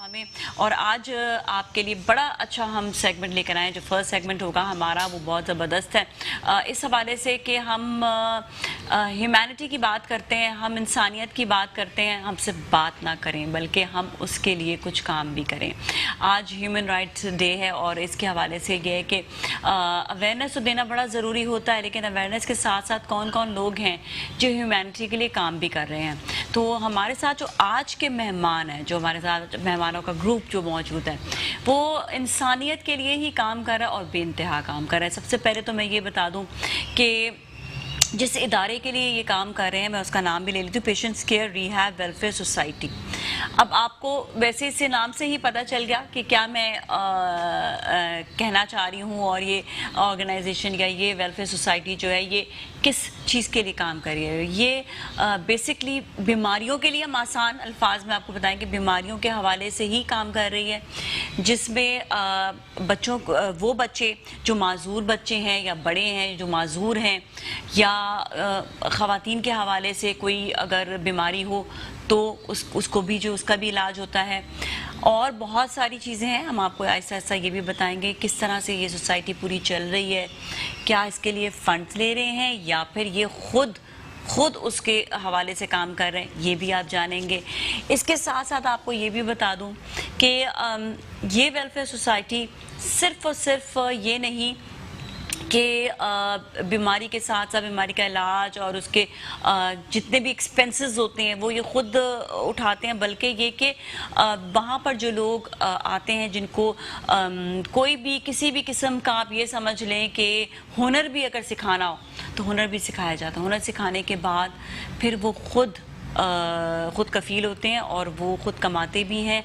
ہمیں اور آج آپ کے لیے بڑا اچھا ہم سیگمنٹ لے کر آئے ہیں. جو فرسٹ سیگمنٹ ہوگا ہمارا وہ بہت زبردست ہے اس حوالے سے کہ ہم ہیومینٹی کی بات کرتے ہیں, ہم انسانیت کی بات کرتے ہیں. ہم صرف بات نہ کریں بلکہ ہم اس کے لیے کچھ کام بھی کریں. آج ہیومن رائٹس ڈے ہے اور اس کے حوالے سے یہ ہے کہ اویئرنیس تو دینا بڑا ضروری ہوتا ہے, لیکن اویئرنیس کے ساتھ ساتھ کون کون لوگ ہیں جو ہیومینٹی کے لیے کام بھی کر رہے ہیں. تو ہمارے ساتھ جو آج کے مہمان ہیں, جو ہمارے ساتھ مہمانوں کا گروپ جو موجود ہے, وہ انسانیت کے لیے ہی کام کر رہا ہے اور بے انتہا کام کر رہا ہے. سب سے پہلے تو میں یہ بتا دوں کہ جس ادارے کے لیے یہ کام کر رہے ہیں میں اس کا نام بھی لے لیتی ہوں, patients care rehab welfare society. اب آپ کو ویسے اس نام سے ہی پتہ چل گیا کہ کیا میں کہنا چاہ رہی ہوں, اور یہ آرگنائزیشن یا یہ ویلفیئر سوسائٹی جو ہے یہ کس چیز کے لیے کام کر رہی ہے. یہ بیسکلی بیماریوں کے لیے, ہم آسان الفاظ میں آپ کو بتائیں کہ بیماریوں کے حوالے سے ہی کام کر رہی ہے, جس میں بچوں وہ بچے جو معذور بچے ہیں یا بڑے ہیں جو معذور ہیں, یا خواتین کے حوالے سے کوئی اگر بیماری ہو تو اس کو بھی جو اس کا بھی علاج ہوتا ہے, اور بہت ساری چیزیں ہیں. ہم آپ کو آہستہ آہستہ یہ بھی بتائیں گے کس طرح سے یہ سوسائٹی پوری چل رہی ہے, کیا اس کے لیے فنڈز لے رہے ہیں یا پھر یہ خود اس کے حوالے سے کام کر رہے ہیں, یہ بھی آپ جانیں گے. اس کے ساتھ ساتھ آپ کو یہ بھی بتا دوں کہ یہ ویلفیئر سوسائٹی صرف اور صرف یہ نہیں کہ بیماری کے ساتھ ساتھ بیماری کا علاج اور اس کے جتنے بھی ایکسپینسز ہوتے ہیں وہ یہ خود اٹھاتے ہیں, بلکہ یہ کہ وہاں پر جو لوگ آتے ہیں جن کو کوئی بھی کسی بھی قسم کا آپ یہ سمجھ لیں کہ ہنر بھی اگر سکھانا ہو تو ہنر بھی سکھایا جاتا ہے. ہنر سکھانے کے بعد پھر وہ خود کفیل ہوتے ہیں اور وہ خود کماتے بھی ہیں,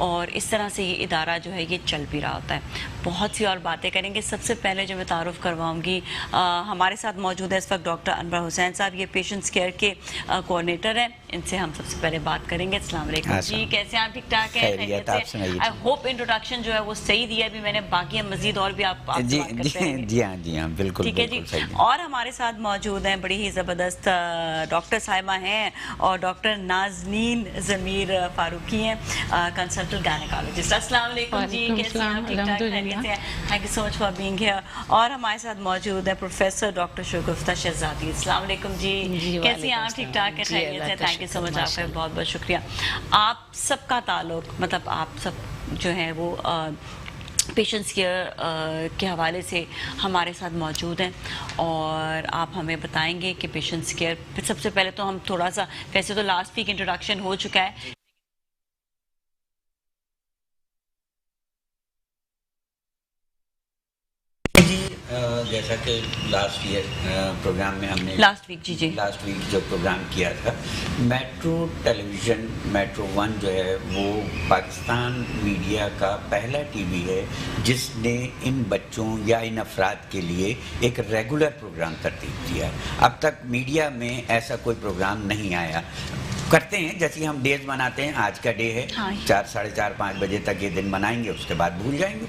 اور اس طرح سے یہ ادارہ جو ہے یہ چل بھی رہا ہوتا ہے. بہت سی اور باتیں کریں گے. سب سے پہلے جو میں تعارف کرواؤں گی, ہمارے ساتھ موجود ہے اس وقت ڈاکٹر انور حسین صاحب, یہ پیشنٹس کیئر کے کوآرڈینیٹر ہیں. ان سے ہم سب سے پہلے بات کریں گے. السلام علیکم جی, کیسے ہیں آپ؟ ٹھیک ٹھاک ہیں؟ آئی ہوپ انٹروڈکشن جو ہے وہ صحیح دیا. ابھی میں نے باقی مزید اور بھی آپ جی ہاں بالکل ٹھیک ہے جی. اور ہمارے ساتھ موجود ہیں بڑی ہی زبردست ڈاکٹر صاحبہ ہیں, اور ڈاکٹر نازنین ضمیر فاروقی ہیں, کنسلٹنٹ گائنیکالوجسٹ. السلام علیکم جی, کیسے ہیں آپ؟ ٹھیک ٹھاک ہیں؟ Thank you so much for being here. اور ہمارے ساتھ موجود ہے پروفیسر ڈاکٹر شگفتہ شہزادی. السلام علیکم جی, کیسے ہیں آپ؟ ٹھیک ٹھاک ہیں؟ خیریت سے؟ تھینک یو سو مچ, آپ کا بہت بہت شکریہ. آپ سب کا تعلق, مطلب آپ سب جو ہیں وہ پیشنٹس کیئر کے حوالے سے ہمارے ساتھ موجود ہیں, اور آپ ہمیں بتائیں گے کہ پیشنٹس کیئر. سب سے پہلے تو ہم تھوڑا سا, ویسے تو لاسٹ ویک انٹروڈکشن ہو چکا ہے, جیسا کہ لاسٹ پروگرام میں ہم نے لاسٹ ویک جو پروگرام کیا تھا, میٹرو ٹیلی ویژن میٹرو 1 جو ہے وہ پاکستان میڈیا کا پہلا ٹی وی ہے جس نے ان بچوں یا ان افراد کے لیے ایک ریگولر پروگرام ترتیب دیا ہے. اب تک میڈیا میں ایسا کوئی پروگرام نہیں آیا. کرتے ہیں جیسے ہم ڈیز مناتے ہیں, آج کا ڈے ہے, 4 ساڑھے 4 5 بجے تک یہ دن منائیں گے, اس کے بعد بھول جائیں گے.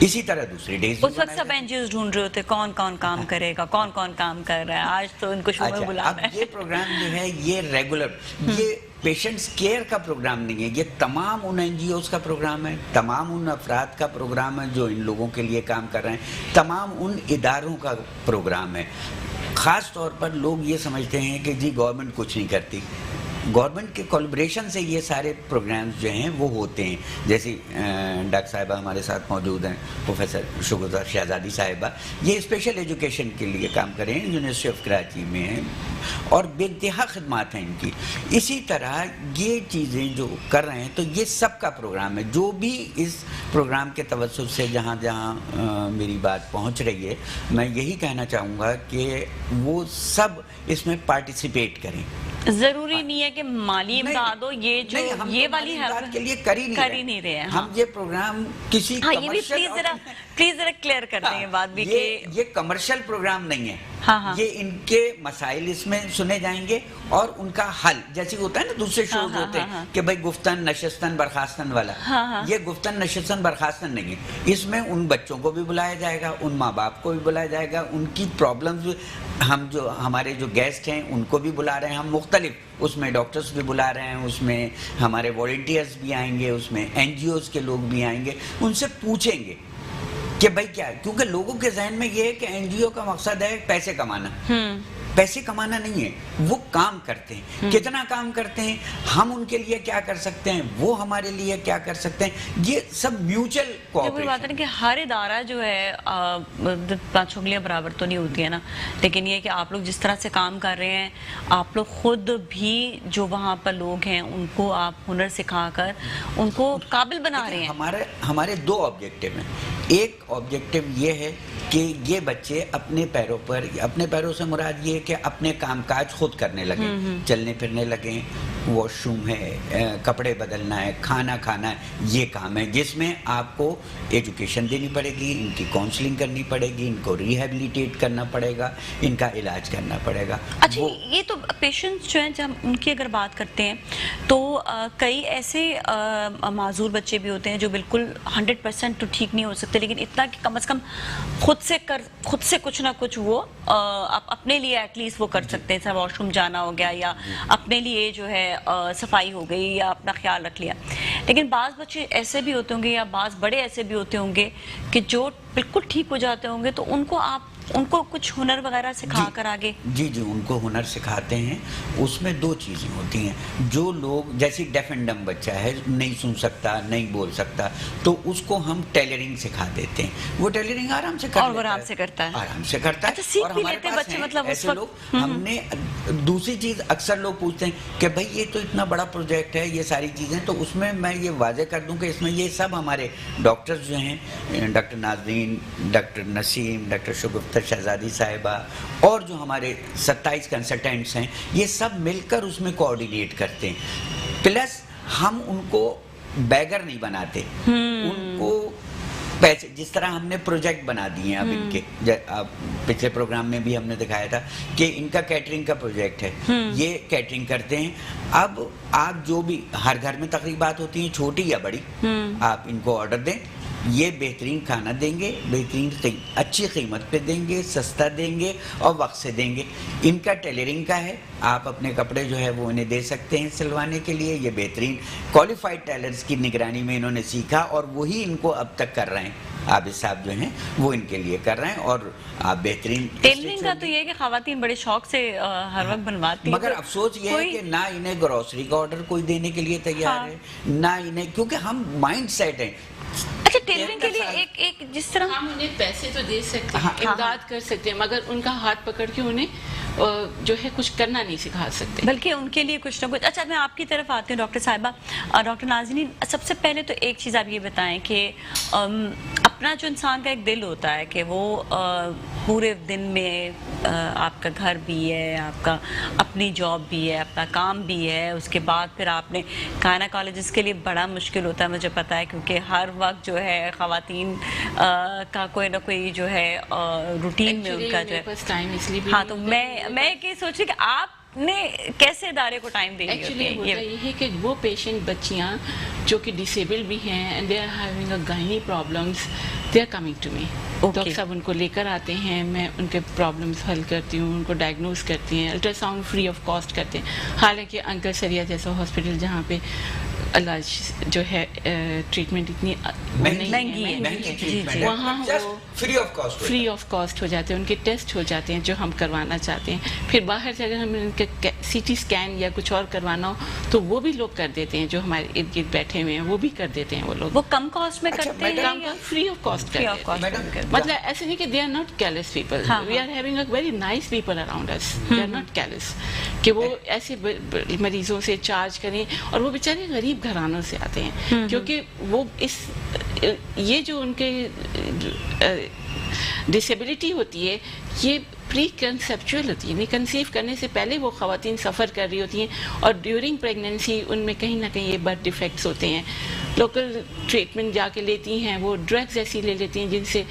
اسی طرح دوسری ڈیز اس وقت سب این جی اوز ڈھونڈ رہے ہوتے کون کون کام کرے گا, کون کون کام کر رہا ہے. آج تو ان کو شو میں بلانا ہے. اب یہ پروگرام جو ہے یہ ریگولر, یہ پیشنٹس کیئر کا پروگرام نہیں ہے, یہ تمام ان این جی اوز کا پروگرام ہے, تمام ان افراد کا پروگرام ہے جو ان لوگوں کے لیے کام کر رہے ہیں, تمام ان اداروں کا پروگرام ہے. خاص طور پر لوگ یہ سمجھتے ہیں کہ جی گورنمنٹ کچھ نہیں کرتی. گورنمنٹ کے کولیبریشن سے یہ سارے پروگرامز جو ہیں وہ ہوتے ہیں. جیسے ڈاکٹر صاحبہ ہمارے ساتھ موجود ہیں, پروفیسر شگفتہ شہزادی صاحبہ, یہ اسپیشل ایجوکیشن کے لیے کام کر رہے ہیں, یونیورسٹی آف کراچی میں ہیں, اور بے انتہا خدمات ہیں ان کی. اسی طرح یہ چیزیں جو کر رہے ہیں تو یہ سب کا پروگرام ہے. جو بھی اس پروگرام کے توسط سے جہاں جہاں میری بات پہنچ رہی ہے, میں یہی کہنا چاہوں گا کہ وہ سب اس میں پارٹیسپیٹ کریں. ضروری نہیں ہے کہ مالی امداد ہو, یہ جو یہ والی کے لیے کر ہی نہیں رہے ہیں. ہم یہ پروگرام کسی یہ بھی پلیز ذرا کلیئر کر دیں یہ بات بھی کہ یہ کمرشل پروگرام نہیں ہے. یہ ان کے مسائل اس میں سنے جائیں گے اور ان کا حل، جیسے ہوتا ہے نا دوسرے شوز ہوتے ہیں کہ بھائی گفتن نشستن برخاستن والا، یہ گفتن نشستن برخاستن نہیں ہے، اس میں ان بچوں کو بھی بلایا جائے گا، ان ماں باپ کو بھی بلایا جائے گا، ان کی پرابلمز ہم جو ہمارے جو گیسٹ ہیں ان کو بھی بلا رہے ہیں ہم، مختلف اس میں ڈاکٹرز بھی بلا رہے ہیں، اس میں ہمارے والنٹیئرز بھی آئیں گے، اس میں این جی اوز کے لوگ بھی آئیں گے، ان سے پوچھیں گے کہ بھائی کیا ہے، کیونکہ لوگوں کے ذہن میں یہ ہے کہ این جی او کا مقصد ہے پیسے کمانا، پیسے کمانا نہیں ہے، وہ کام کرتے ہیں، کتنا کام کرتے ہیں، ہم ان کے لیے کیا کر سکتے ہیں، وہ ہمارے لیے کیا کر سکتے ہیں، یہ سب میوچل کوآپریشن۔ بات ہے کہ ہر ادارہ جو ہے پانچ انگلیاں برابر تو نہیں ہوتی ہے نا، لیکن یہ کہ آپ لوگ جس طرح سے کام کر رہے ہیں، آپ لوگ خود بھی جو وہاں پر لوگ ہیں ان کو آپ ہنر سکھا کر ان کو قابل بنا رہے ہیں۔ ہمارے دو آبجیکٹیو ہیں، ایک آبجیکٹیو یہ ہے کہ یہ بچے اپنے پیروں پر، اپنے پیروں سے مراد یہ کہ اپنے کام کاج خود کرنے لگیں، چلنے پھرنے لگیں، واش روم ہے، کپڑے بدلنا ہے، کھانا کھانا ہے، یہ کام ہے جس میں آپ کو ایجوکیشن دینی پڑے گی، ان کی کاؤنسلنگ کرنی پڑے گی، ان کو ریہیبلیٹیٹ کرنا پڑے گا، ان کا علاج کرنا پڑے گا۔ اچھا یہ تو پیشنٹس جو ہیں جب ان کی اگر بات کرتے ہیں تو کئی ایسے معذور بچے بھی ہوتے ہیں جو بالکل 100% تو ٹھیک نہیں ہو سکتے، لیکن اتنا کہ کم از کم خود سے کچھ نہ کچھ وہ اپنے لیے ایٹ لیسٹ وہ کر سکتے ہیں، جیسے واش روم جانا ہو گیا یا اپنے لیے جو ہے صفائی ہو گئی یا اپنا خیال رکھ لیا۔ لیکن بعض بچے ایسے بھی ہوتے ہوں گے یا بعض بڑے ایسے بھی ہوتے ہوں گے کہ جو بالکل ٹھیک ہو جاتے ہوں گے، تو ان کو کچھ ہنر وغیرہ سکھا کر آگے؟ جی ان کو ہنر سکھاتے ہیں، اس میں دو چیزیں ہوتی ہیں، جو لوگ جیسے ڈیف اینڈ ڈم بچہ ہے، نہیں سن سکتا، نہیں بول سکتا، تو اس کو ہم ٹیلرنگ سکھا دیتے ہیں، وہ ٹیلرنگ آرام سے کرتا ہے، اور آرام سے کرتا ہے، آرام سے کرتا ہے۔ سیکھ بھی لیتے بچے، مطلب ایسے لوگ ہم نے دوسری چیز اکثر لوگ پوچھتے ہیں کہ بھائی یہ تو اتنا بڑا پروجیکٹ ہے، یہ ساری چیزیں، تو اس میں میں یہ واضح کر دوں کہ اس میں یہ سب ہمارے ڈاکٹرز جو ہیں، ڈاکٹر ناظرین، ڈاکٹر نسیم، ڈاکٹر شگفتہ شہزادی صاحبہ اور جو ہمارے 27 کنسلٹنٹس ہیں، یہ سب مل کر اس میں کوآرڈینیٹ کرتے ہیں، پلس ہم ان کو بیگر نہیں بناتے، ان کو پیسے، جس طرح ہم نے پروجیکٹ بنا دیے ہیں اب ان کے، پچھلے پروگرام میں بھی ہم نے دکھایا تھا کہ ان کا کیٹرنگ کا پروجیکٹ ہے، یہ کیٹرنگ کرتے ہیں۔ اب آپ جو بھی ہر گھر میں تقریبات ہوتی ہیں، چھوٹی یا بڑی، آپ ان کو آرڈر دیں، یہ بہترین کھانا دیں گے، بہترین اچھی قیمت پہ دیں گے، سستا دیں گے اور وقت سے دیں گے۔ ان کا ٹیلرنگ کا ہے، آپ اپنے کپڑے جو ہے وہ انہیں دے سکتے ہیں سلوانے کے لیے، یہ بہترین کوالیفائڈ ٹیلرز کی نگرانی میں انہوں نے سیکھا اور وہی ان کو اب تک کر رہے ہیں، عابد صاحب جو ہیں وہ ان کے لیے کر رہے ہیں، اور آپ بہترین ٹیلرنگ کا تو یہ ہے کہ خواتین بڑے شوق سے ہر وقت بنواتی ہیں، مگر افسوس یہ ہے کہ نہ انہیں گروسری کا آرڈر کوئی دینے کے لیے تیار ہے، نہ انہیں، کیونکہ ہم مائنڈ سیٹ ہیں۔ اچھا ٹیلرنگ کے لیے ایک جس طرح ہم انہیں پیسے تو دے سکتے ہیں، امداد کر سکتے ہیں، مگر ان کا ہاتھ پکڑ کے انہیں جو ہے کچھ کرنا نہیں سکھا سکتے، بلکہ ان کے لیے کچھ نہ کچھ۔ اچھا میں آپ کی طرف آتی ہوں ڈاکٹر صاحبہ، ڈاکٹر نازنین، سب سے پہلے تو ایک چیز آپ یہ بتائیں کہ اپنا جو انسان کا ایک دل ہوتا ہے کہ وہ پورے دن میں آپ کا گھر بھی ہے، آپ کا اپنی جاب بھی ہے، اپنا کام بھی ہے، اس کے بعد پھر آپ نے گائنیکالوجسٹ کے لیے بڑا مشکل ہوتا ہے مجھے پتا ہے، کیونکہ ہر وقت جو ہے خواتین کا کوئی نہ کوئی جو ہے روٹین میں ان کا جو ہے، ہاں تو میں یہ سوچ رہی کہ آپ نے کیسے ادارے کو ٹائم دے رہی ہوتی ہے؟ یہ ہے کہ وہ پیشنٹ بچیاں جو کہ ڈسیبل بھی ہیں and they are having a gynae problems, they are coming to me, doctor صاحب ان کو لے کر آتے ہیں، میں ان کے پرابلمس حل کرتی ہوں، ان کو ڈائگنوز کرتی ہیں، ultra sound free of cost کرتے ہیں، حالانکہ انکل سریا جیسا ہاسپٹل جہاں پہ علاج جو ہے ٹریٹمنٹ اتنی مہنگی ہے، وہاں وہ فری آف کاسٹ ہو جاتے ہیں، ان کے ٹیسٹ ہو جاتے ہیں جو ہم کروانا چاہتے ہیں، پھر باہر سے اگر ہمیں ان کے سی ٹی اسکین یا کچھ اور کروانا ہو تو وہ بھی لوگ کر دیتے ہیں، جو ہمارے ارد گرد بیٹھے ہوئے ہیں وہ بھی کر دیتے ہیں، وہ لوگ وہ کم کاسٹ میں کرتے ہیں، فری آف کاسٹ کرتے ہیں، مطلب ایسے نہیں کہ they are not careless people, we are having a very nice people around us, they are not careless کہ وہ ایسے مریضوں سے چارج کریں، اور وہ بیچارے غریب گھرانوں سے آتے ہیں، کیونکہ وہ یہ جو ان کے ڈسیبلٹی ہوتی ہے یہ پری کنسیپچول ہوتی ہے، یعنی کنسیو کرنے سے پہلے وہ خواتین سفر کر رہی ہوتی ہیں، اور ڈیورنگ پریگننسی ان میں کہیں نہ کہیں یہ برتھ ڈیفیکٹس ہوتے ہیں، لوکل ٹریٹمنٹ جا کے لیتی ہیں، وہ ڈرگز ایسی لے لیتی ہیں جن سے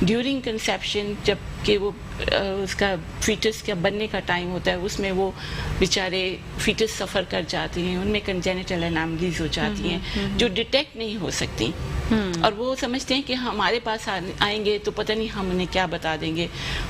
ڈیورنگ کنسیپشن جب کہ وہ اس کا فیٹس کا بننے کا ٹائم ہوتا ہے، اس میں وہ بیچارے فیٹس سفر کر جاتے ہیں، ان میں کنجینیٹل اناملیز ہو جاتی ہیں جو ڈیٹیکٹ نہیں ہو سکتی، اور وہ سمجھتے ہیں کہ ہمارے پاس آئیں گے تو پتہ نہیں ہم انہیں کیا بتا دیں گے،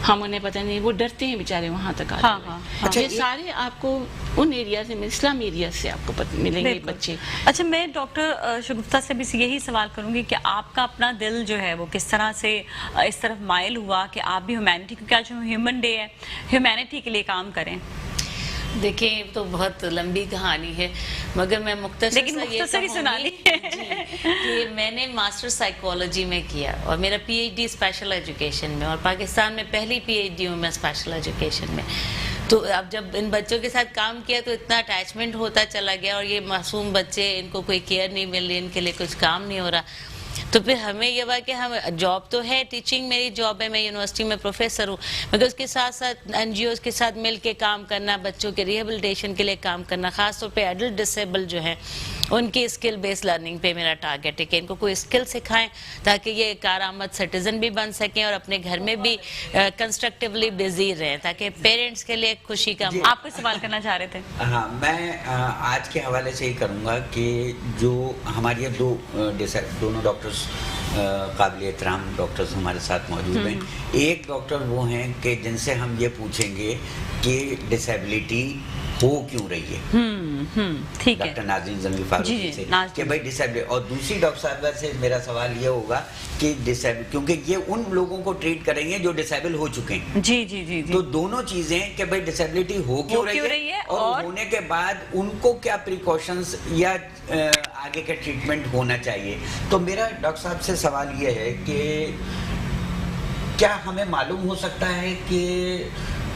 ہم انہیں پتہ نہیں، وہ ڈرتے ہیں بیچارے وہاں تک آتے ہیں۔ یہ سارے آپ کو ان ایریاز میں، اسلام ایریاز سے آپ کو ملیں گے بچے۔ اچھا، میں ڈاکٹر شگفتہ سے بھی یہی سوال کروں گی کہ آپ کا اپنا دل جو ہے وہ کس طرح سے اس طرف مائل ہوا کہ آپ بھی ہیومینٹی، کیونکہ آج ہیومن ڈے ہے، ہیومینٹی کے لیے کام کریں؟ دیکھیں تو بہت لمبی کہانی ہے، مگر میں مختصر ہی سنا لی کہ میں نے ماسٹر سائیکالوجی میں کیا اور میرا P H D special education میں، اور پاکستان میں پہلی پی ایچ ڈی ہوں میں اسپیشل ایجوکیشن میں۔ تو اب جب ان بچوں کے ساتھ کام کیا تو اتنا اٹیچمنٹ ہوتا چلا گیا، اور یہ معصوم بچے، ان کو کوئی کیئر نہیں مل رہی، ان کے لیے کچھ کام نہیں ہو رہا، تو پھر ہمیں یہ ہوا کہ ہم جاب تو ہے، ٹیچنگ میری جاب ہے، میں یونیورسٹی میں پروفیسر ہوں، مگر اس کے ساتھ ساتھ این جی اوز کے ساتھ مل کے کام کرنا، بچوں کے ریہیبلیٹیشن کے لیے کام کرنا، خاص طور پہ ایڈلٹ ڈسیبل جو ہیں ان کی اسکل بیس لرننگ پہ میرا ٹارگیٹ ہے کہ ان کو کوئی اسکل سکھائیں تاکہ یہ کارآمد سٹیزن بھی بن سکیں اور اپنے گھر میں بھی کنسٹرکٹیولی بزی رہیں، تاکہ پیرنٹس کے لیے خوشی کا آپ کوئی سوال کرنا چاہ رہے تھے؟ ہاں، میں آج کے حوالے سے یہ کروں گا کہ جو ہماری یہ دونوں ڈاکٹرز قابل احترام ڈاکٹرز ہمارے ساتھ موجود ہیں۔ ایک ڈاکٹر وہ ہیں کہ جن سے ہم یہ پوچھیں گے کہ ڈسیبلٹی ہو کیوں رہی ہے، ٹھیک ہے، ڈاکٹر ناظرین زنگی فاروقی سے، کہ بھائی ڈسیبلٹی، اور دوسری ڈاکٹر صاحبہ سے میرا سوال یہ ہوگا کہ کیونکہ یہ ان لوگوں کو ٹریٹ کریں گے جو ڈسیبل ہو چکے ہیں، جی جی جی، تو دونوں چیزیں کہ بھائی ڈسیبلٹی ہو کیوں رہی ہے اور ہونے کے بعد ان کو کیا پریکاشنز یا آگے کا ٹریٹمنٹ ہونا چاہیے۔ تو میرا ڈاکٹر صاحب سے سوال یہ ہے کہ کیا ہمیں معلوم ہو سکتا ہے کہ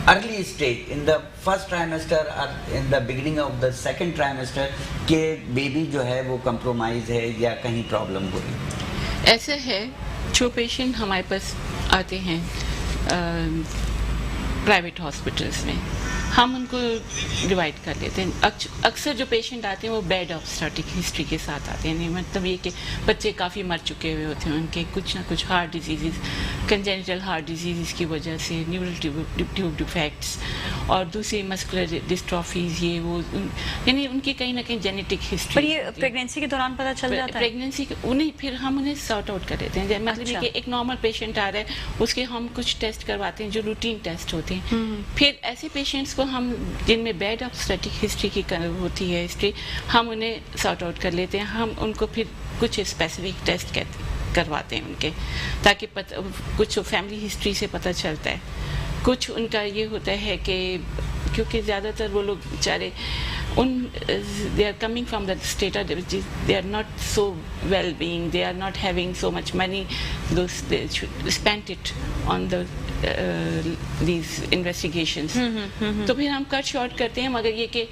early stage in the first trimester اور in the beginning of the second trimester کہ بیبی جو ہے وہ کمپرومائز ہے یا کہیں پرابلم ہو رہی ہے؟ ایسا ہے، جو پیشنٹ ہمارے پاس آتے ہیں پرائیویٹ ہاسپٹلس میں، ہم ان کو ڈیوائڈ کر لیتے ہیں۔ اکثر جو پیشنٹ آتے ہیں وہ بیڈ آبسٹرٹک ہسٹری کے ساتھ آتے ہیں، مطلب یہ کہ بچے کافی مر چکے ہوئے ہوتے ہیں، ان کے کچھ نہ کچھ heart diseases, congenital heart diseases کی وجہ سے، نیورل ٹیوب ڈیفیکٹس اور دوسری مسکولر ڈسٹرافیز، یہ وہ، یعنی ان کی کہیں نہ کہیں جینیٹک ہسٹری۔ پر یہ پریگنینسی کے دوران پتہ چل جاتا ہے؟ پریگنینسی پھر ہم انہیں سارٹ آؤٹ کر دیتے ہیں، مطلب یہ کہ ایک نارمل پیشنٹ آ رہا ہے، اس کے ہم کچھ ٹیسٹ کرواتے ہیں جو روٹین ٹیسٹ ہوتے ہیں، پھر ایسے پیشنٹس کو ہم جن میں بیڈ آبسٹرٹک ہسٹری کی ہوتی ہے ہسٹری، ہم انہیں سارٹ آؤٹ کر لیتے ہیں، ہم ان کو پھر کچھ اسپیسیفک ٹیسٹ کرواتے ہیں ان کے، تاکہ کچھ فیملی ہسٹری سے پتہ چلتا ہے، کچھ ان کا یہ ہوتا ہے کہ کیونکہ زیادہ تر وہ لوگ بیچارے they are coming from that state which is they are not so well being, they are not having so much money, they should spend it on these investigations. تو پھر ہم کٹ شارٹ کرتے ہیں، مگر یہ کہ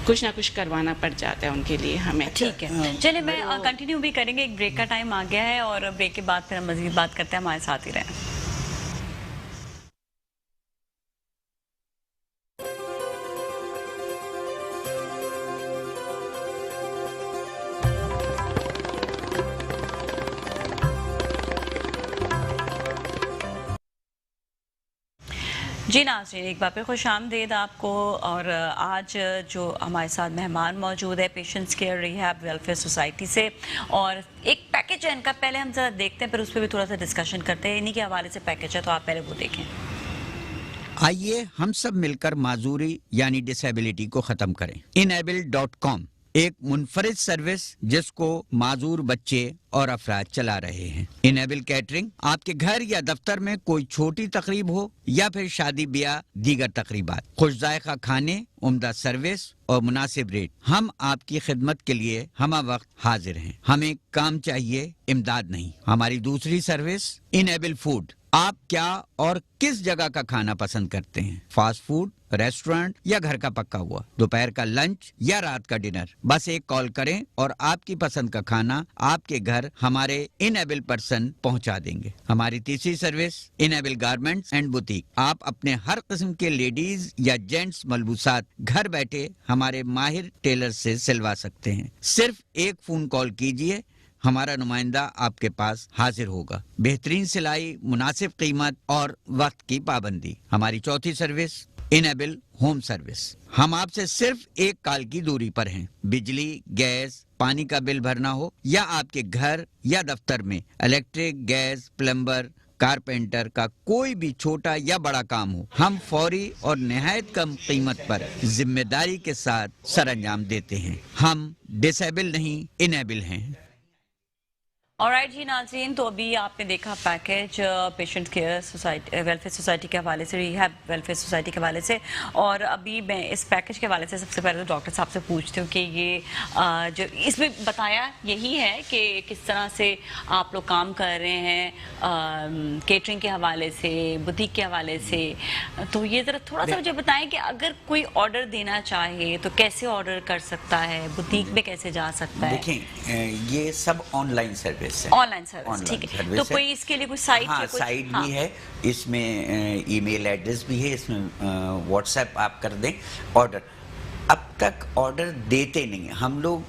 کچھ نہ کچھ کروانا پڑ جاتا ہے ان کے لیے ہمیں۔ ٹھیک ہے، چلے میں کنٹینیو بھی کریں گے، ایک بریک کا ٹائم آ گیا ہے اور بریک کے بعد پھر ہم مزید بات کرتے ہیں، ہمارے ساتھ ہی رہیں۔ جی ناظرین، ایک بار پھر خوش آمدید آپ کو، اور آج جو ہمارے ساتھ مہمان موجود ہے patients care rehab welfare society سے، اور ایک پیکج ہے ان کا، پہلے ہم ذرا دیکھتے ہیں پھر اس پہ بھی تھوڑا سا ڈسکشن کرتے ہیں، انہی کے حوالے سے پیکج ہے تو آپ پہلے وہ دیکھیں۔ آئیے ہم سب مل کر معذوری یعنی ڈسیبلٹی کو ختم کریں۔ enable.com ایک منفرد سروس جس کو معذور بچے اور افراد چلا رہے ہیں۔ انیبل کیٹرنگ، آپ کے گھر یا دفتر میں کوئی چھوٹی تقریب ہو یا پھر شادی بیاہ دیگر تقریبات، خوش ذائقہ کھانے، عمدہ سروس اور مناسب ریٹ، ہم آپ کی خدمت کے لیے ہمہ وقت حاضر ہیں۔ ہمیں کام چاہیے، امداد نہیں۔ ہماری دوسری سروس انیبل فوڈ، آپ کیا اور کس جگہ کا کھانا پسند کرتے ہیں؟ فاسٹ فوڈ، ریسٹورنٹ یا گھر کا پکا ہوا، دوپہر کا لنچ یا رات کا ڈنر، بس ایک کال کریں اور آپ کی پسند کا کھانا آپ کے گھر ہمارے انیبل پرسن پہنچا دیں گے۔ ہماری تیسری service enable garments and boutique, آپ اپنے ہر قسم کے لیڈیز یا جینٹس ملبوسات گھر بیٹھے ہمارے ماہر ٹیلر سے سلوا سکتے ہیں۔ صرف ایک فون کال کیجئے، हमारा नुमाइंदा आपके पास हाजिर होगा। बेहतरीन सिलाई, मुनासिब कीमत और वक्त की पाबंदी। हमारी चौथी सर्विस इनेबल होम सर्विस। हम आपसे सिर्फ एक कॉल की दूरी पर हैं। बिजली, गैस, पानी का बिल भरना हो या आपके घर या दफ्तर में इलेक्ट्रिक, गैस, प्लम्बर, कारपेंटर का कोई भी छोटा या बड़ा काम हो, हम फौरी और निहायत कम कीमत पर जिम्मेदारी के साथ सरअंजाम देते हैं। हम डिसेबल नहीं, इनेबल हैं। ऑलराइट जी नाज़रीन, तो अभी आपने देखा package patient care society welfare society के हवाले से, रिहैब वेलफेयर सोसाइटी के हवाले से। और अभी मैं इस पैकेज के हवाले से सबसे पहले तो डॉक्टर साहब से पूछती हूँ कि ये जो इसमें बताया यही है कि किस तरह से आप लोग काम कर रहे हैं केटरिंग के हवाले से, बुटीक के हवाले से। तो ये ज़रा थोड़ा सा मुझे बताएं कि अगर कोई ऑर्डर देना चाहे तो कैसे ऑर्डर कर सकता है, बुटीक में कैसे जा सकता है? देखें, ये सब ऑनलाइन सर्विस, ऑनलाइन सर्विस, ठीक है। तो कोई इसके लिए कोई साइट? हाँ, साइट भी है, इसमें ईमेल एड्रेस भी है, इसमें व्हाट्सएप आप कर दें ऑर्डर। अब तक ऑर्डर देते नहीं हैं हम लोग,